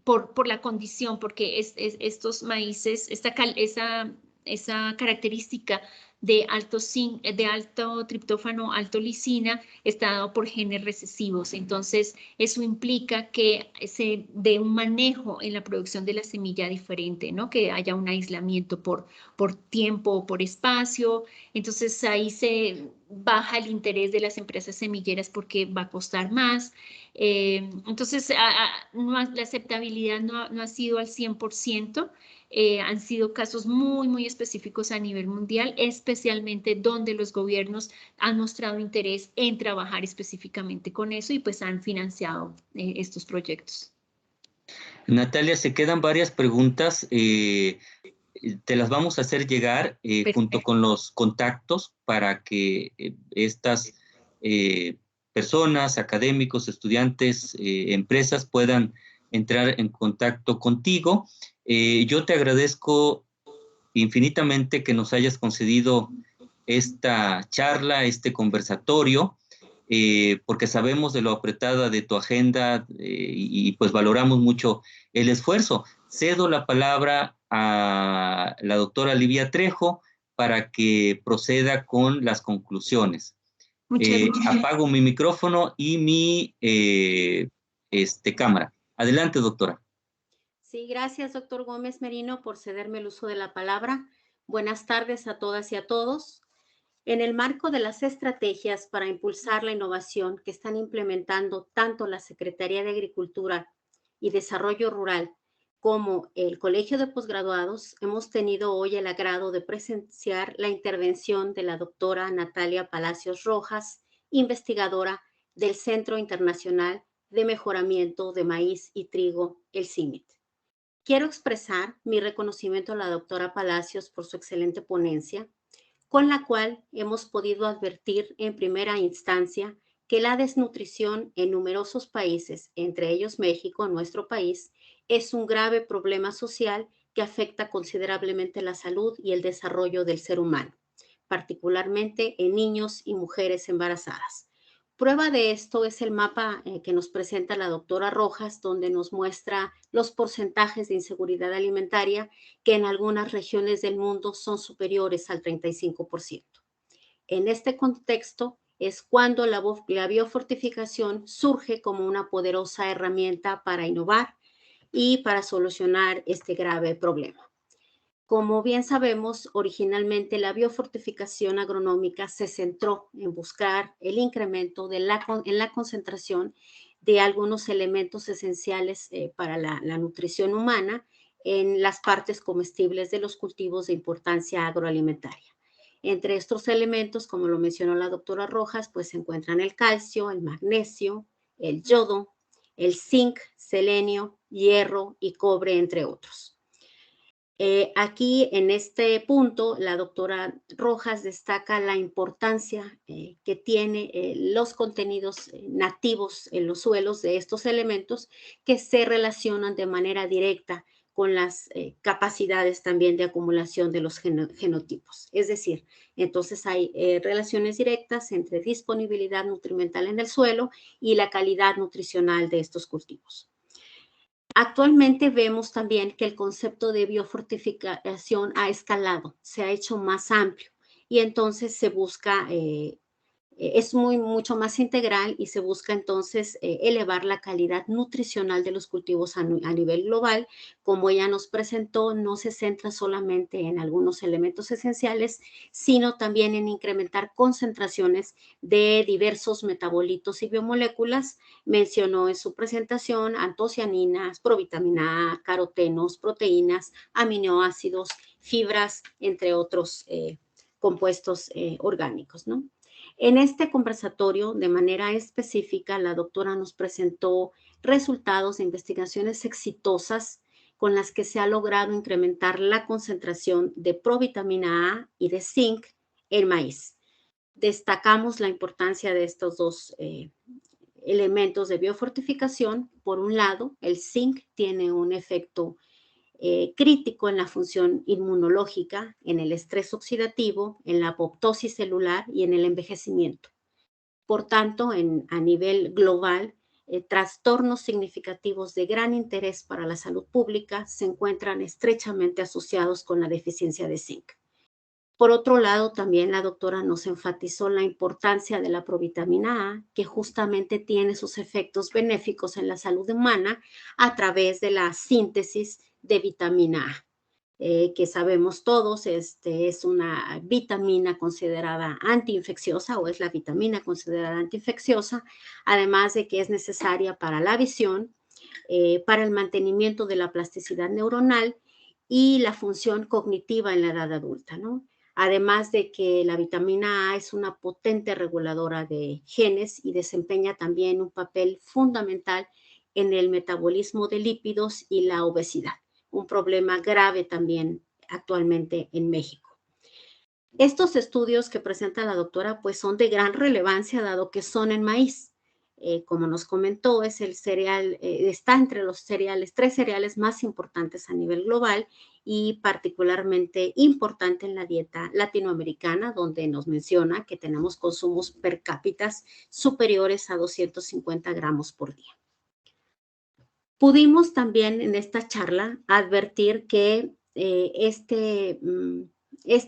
por la condición, porque estos maíces, esa característica de alto triptófano, alto lisina, está dado por genes recesivos. Entonces, eso implica que se dé un manejo en la producción de la semilla diferente, ¿no? Que haya un aislamiento por tiempo o por espacio. Entonces, ahí se baja el interés de las empresas semilleras porque va a costar más. Entonces, la aceptabilidad no ha sido al 100%. Han sido casos muy, muy específicos a nivel mundial, especialmente donde los gobiernos han mostrado interés en trabajar específicamente con eso y pues han financiado estos proyectos. Natalia, se quedan varias preguntas. Te las vamos a hacer llegar junto con los contactos para que estas personas, académicos, estudiantes, empresas puedan entrar en contacto contigo. Yo te agradezco infinitamente que nos hayas concedido esta charla, este conversatorio, porque sabemos de lo apretada de tu agenda y pues valoramos mucho el esfuerzo. Cedo la palabra a la doctora Livia Trejo para que proceda con las conclusiones. Muchas gracias. Apago mi micrófono y mi cámara. Adelante, doctora. Sí, gracias, doctor Gómez Merino, por cederme el uso de la palabra. Buenas tardes a todas y a todos. En el marco de las estrategias para impulsar la innovación que están implementando tanto la Secretaría de Agricultura y Desarrollo Rural como el Colegio de Posgraduados, hemos tenido hoy el agrado de presenciar la intervención de la doctora Natalia Palacios Rojas, investigadora del Centro Internacional de Mejoramiento de Maíz y Trigo, el CIMMYT. Quiero expresar mi reconocimiento a la doctora Palacios por su excelente ponencia, con la cual hemos podido advertir en primera instancia que la desnutrición en numerosos países, entre ellos México, nuestro país, es un grave problema social que afecta considerablemente la salud y el desarrollo del ser humano, particularmente en niños y mujeres embarazadas. Prueba de esto es el mapa que nos presenta la doctora Rojas, donde nos muestra los porcentajes de inseguridad alimentaria que en algunas regiones del mundo son superiores al 35%. En este contexto es cuando la biofortificación surge como una poderosa herramienta para innovar y para solucionar este grave problema. Como bien sabemos, originalmente la biofortificación agronómica se centró en buscar el incremento en la concentración de algunos elementos esenciales para la nutrición humana en las partes comestibles de los cultivos de importancia agroalimentaria. Entre estos elementos, como lo mencionó la doctora Rojas, pues se encuentran el calcio, el magnesio, el yodo, el zinc, selenio, hierro y cobre, entre otros. Aquí en este punto, la doctora Rojas destaca la importancia que tiene los contenidos nativos en los suelos de estos elementos que se relacionan de manera directa con las capacidades también de acumulación de los genotipos. Es decir, entonces hay relaciones directas entre disponibilidad nutrimental en el suelo y la calidad nutricional de estos cultivos. Actualmente vemos también que el concepto de biofortificación ha escalado, se ha hecho más amplio y entonces se busca, es mucho más integral y se busca entonces elevar la calidad nutricional de los cultivos a nivel global. Como ella nos presentó, no se centra solamente en algunos elementos esenciales, sino también en incrementar concentraciones de diversos metabolitos y biomoléculas. Mencionó en su presentación antocianinas, provitamina A, carotenos, proteínas, aminoácidos, fibras, entre otros compuestos orgánicos, ¿no? En este conversatorio, de manera específica, la doctora nos presentó resultados de investigaciones exitosas con las que se ha logrado incrementar la concentración de provitamina A y de zinc en maíz. Destacamos la importancia de estos dos elementos de biofortificación. Por un lado, el zinc tiene un efecto crítico en la función inmunológica, en el estrés oxidativo, en la apoptosis celular y en el envejecimiento. Por tanto, a nivel global, trastornos significativos de gran interés para la salud pública se encuentran estrechamente asociados con la deficiencia de zinc. Por otro lado, también la doctora nos enfatizó la importancia de la provitamina A, que justamente tiene sus efectos benéficos en la salud humana a través de la síntesis de vitamina A, que sabemos todos, es una vitamina considerada antiinfecciosa o es la vitamina considerada antiinfecciosa, además de que es necesaria para la visión, para el mantenimiento de la plasticidad neuronal y la función cognitiva en la edad adulta, ¿no? Además de que la vitamina A es una potente reguladora de genes y desempeña también un papel fundamental en el metabolismo de lípidos y la obesidad, un problema grave también actualmente en México. Estos estudios que presenta la doctora pues son de gran relevancia dado que son en maíz. Como nos comentó, es el cereal, está entre los tres cereales más importantes a nivel global y particularmente importante en la dieta latinoamericana, donde nos menciona que tenemos consumos per cápita superiores a 250 gramos por día. Pudimos también en esta charla advertir que este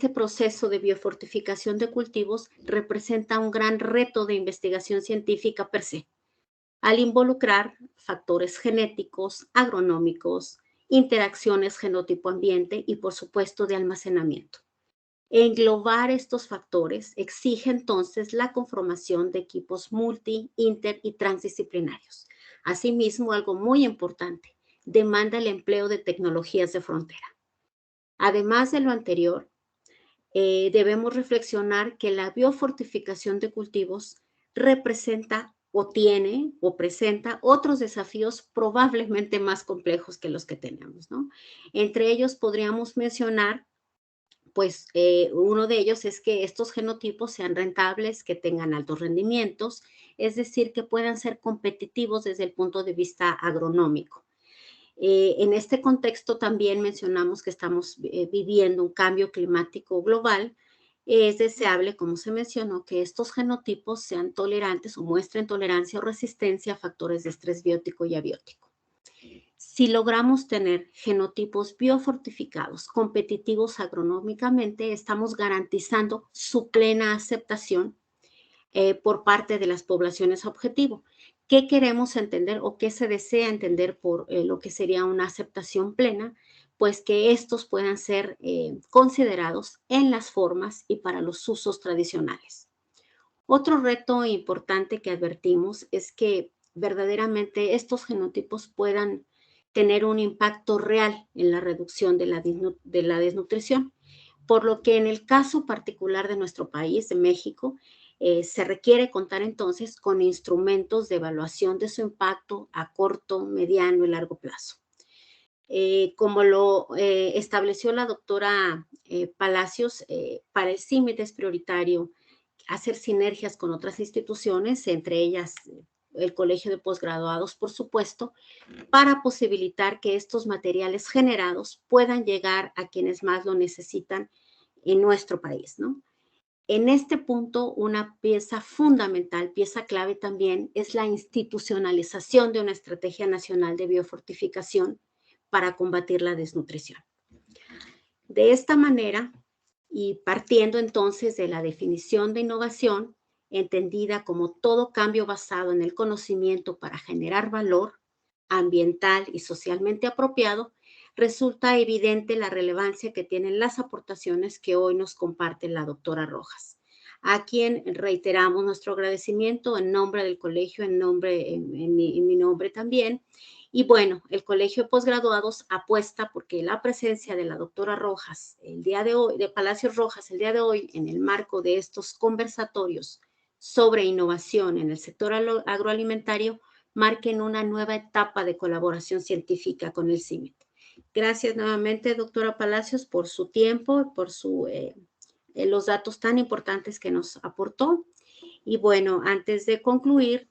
proceso de biofortificación de cultivos representa un gran reto de investigación científica per se, al involucrar factores genéticos, agronómicos, interacciones genotipo-ambiente y, por supuesto, de almacenamiento. Englobar estos factores exige entonces la conformación de equipos multi, inter y transdisciplinarios. Asimismo, algo muy importante, demanda el empleo de tecnologías de frontera. Además de lo anterior, debemos reflexionar que la biofortificación de cultivos representa o tiene o presenta otros desafíos probablemente más complejos que los que tenemos, ¿no? Entre ellos podríamos mencionar, pues uno de ellos es que estos genotipos sean rentables, que tengan altos rendimientos, es decir, que puedan ser competitivos desde el punto de vista agronómico. En este contexto también mencionamos que estamos viviendo un cambio climático global. Es deseable, como se mencionó, que estos genotipos sean tolerantes o muestren tolerancia o resistencia a factores de estrés biótico y abiótico. Si logramos tener genotipos biofortificados, competitivos agronómicamente, estamos garantizando su plena aceptación por parte de las poblaciones objetivo. ¿Qué queremos entender o qué se desea entender por lo que sería una aceptación plena? Pues que estos puedan ser considerados en las formas y para los usos tradicionales. Otro reto importante que advertimos es que verdaderamente estos genotipos puedan tener un impacto real en la reducción de la desnutrición, por lo que en el caso particular de nuestro país, de México, se requiere contar entonces con instrumentos de evaluación de su impacto a corto, mediano y largo plazo. Como lo estableció la doctora Palacios, para el CIMMYT es prioritario hacer sinergias con otras instituciones, entre ellas el Colegio de Posgraduados, por supuesto, para posibilitar que estos materiales generados puedan llegar a quienes más lo necesitan en nuestro país, ¿no? En este punto, una pieza fundamental, pieza clave también, es la institucionalización de una estrategia nacional de biofortificación para combatir la desnutrición. De esta manera, Y partiendo entonces de la definición de innovación, entendida como todo cambio basado en el conocimiento para generar valor ambiental y socialmente apropiado, resulta evidente la relevancia que tienen las aportaciones que hoy nos comparte la doctora Rojas, a quien reiteramos nuestro agradecimiento en nombre del colegio, en mi nombre también. Y bueno, el Colegio de Posgraduados apuesta porque la presencia de la doctora Rojas el día de hoy, de Palacios Rojas el día de hoy, en el marco de estos conversatorios sobre innovación en el sector agroalimentario, marquen una nueva etapa de colaboración científica con el CIMIT. Gracias nuevamente, doctora Palacios, por su tiempo, por los datos tan importantes que nos aportó. Y bueno, antes de concluir,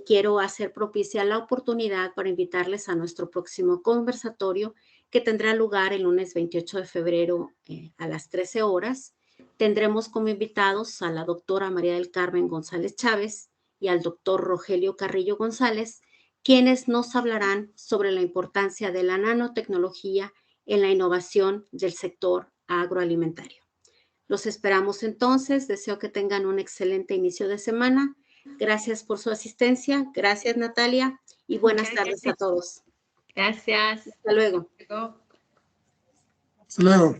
quiero hacer propicia la oportunidad para invitarles a nuestro próximo conversatorio que tendrá lugar el lunes 28 de febrero a las 13 horas. Tendremos como invitados a la doctora María del Carmen González Chávez y al doctor Rogelio Carrillo González, quienes nos hablarán sobre la importancia de la nanotecnología en la innovación del sector agroalimentario. Los esperamos entonces. Deseo que tengan un excelente inicio de semana. Gracias por su asistencia. Gracias, Natalia. Y buenas tardes a todos. Gracias. Hasta luego. Hasta luego.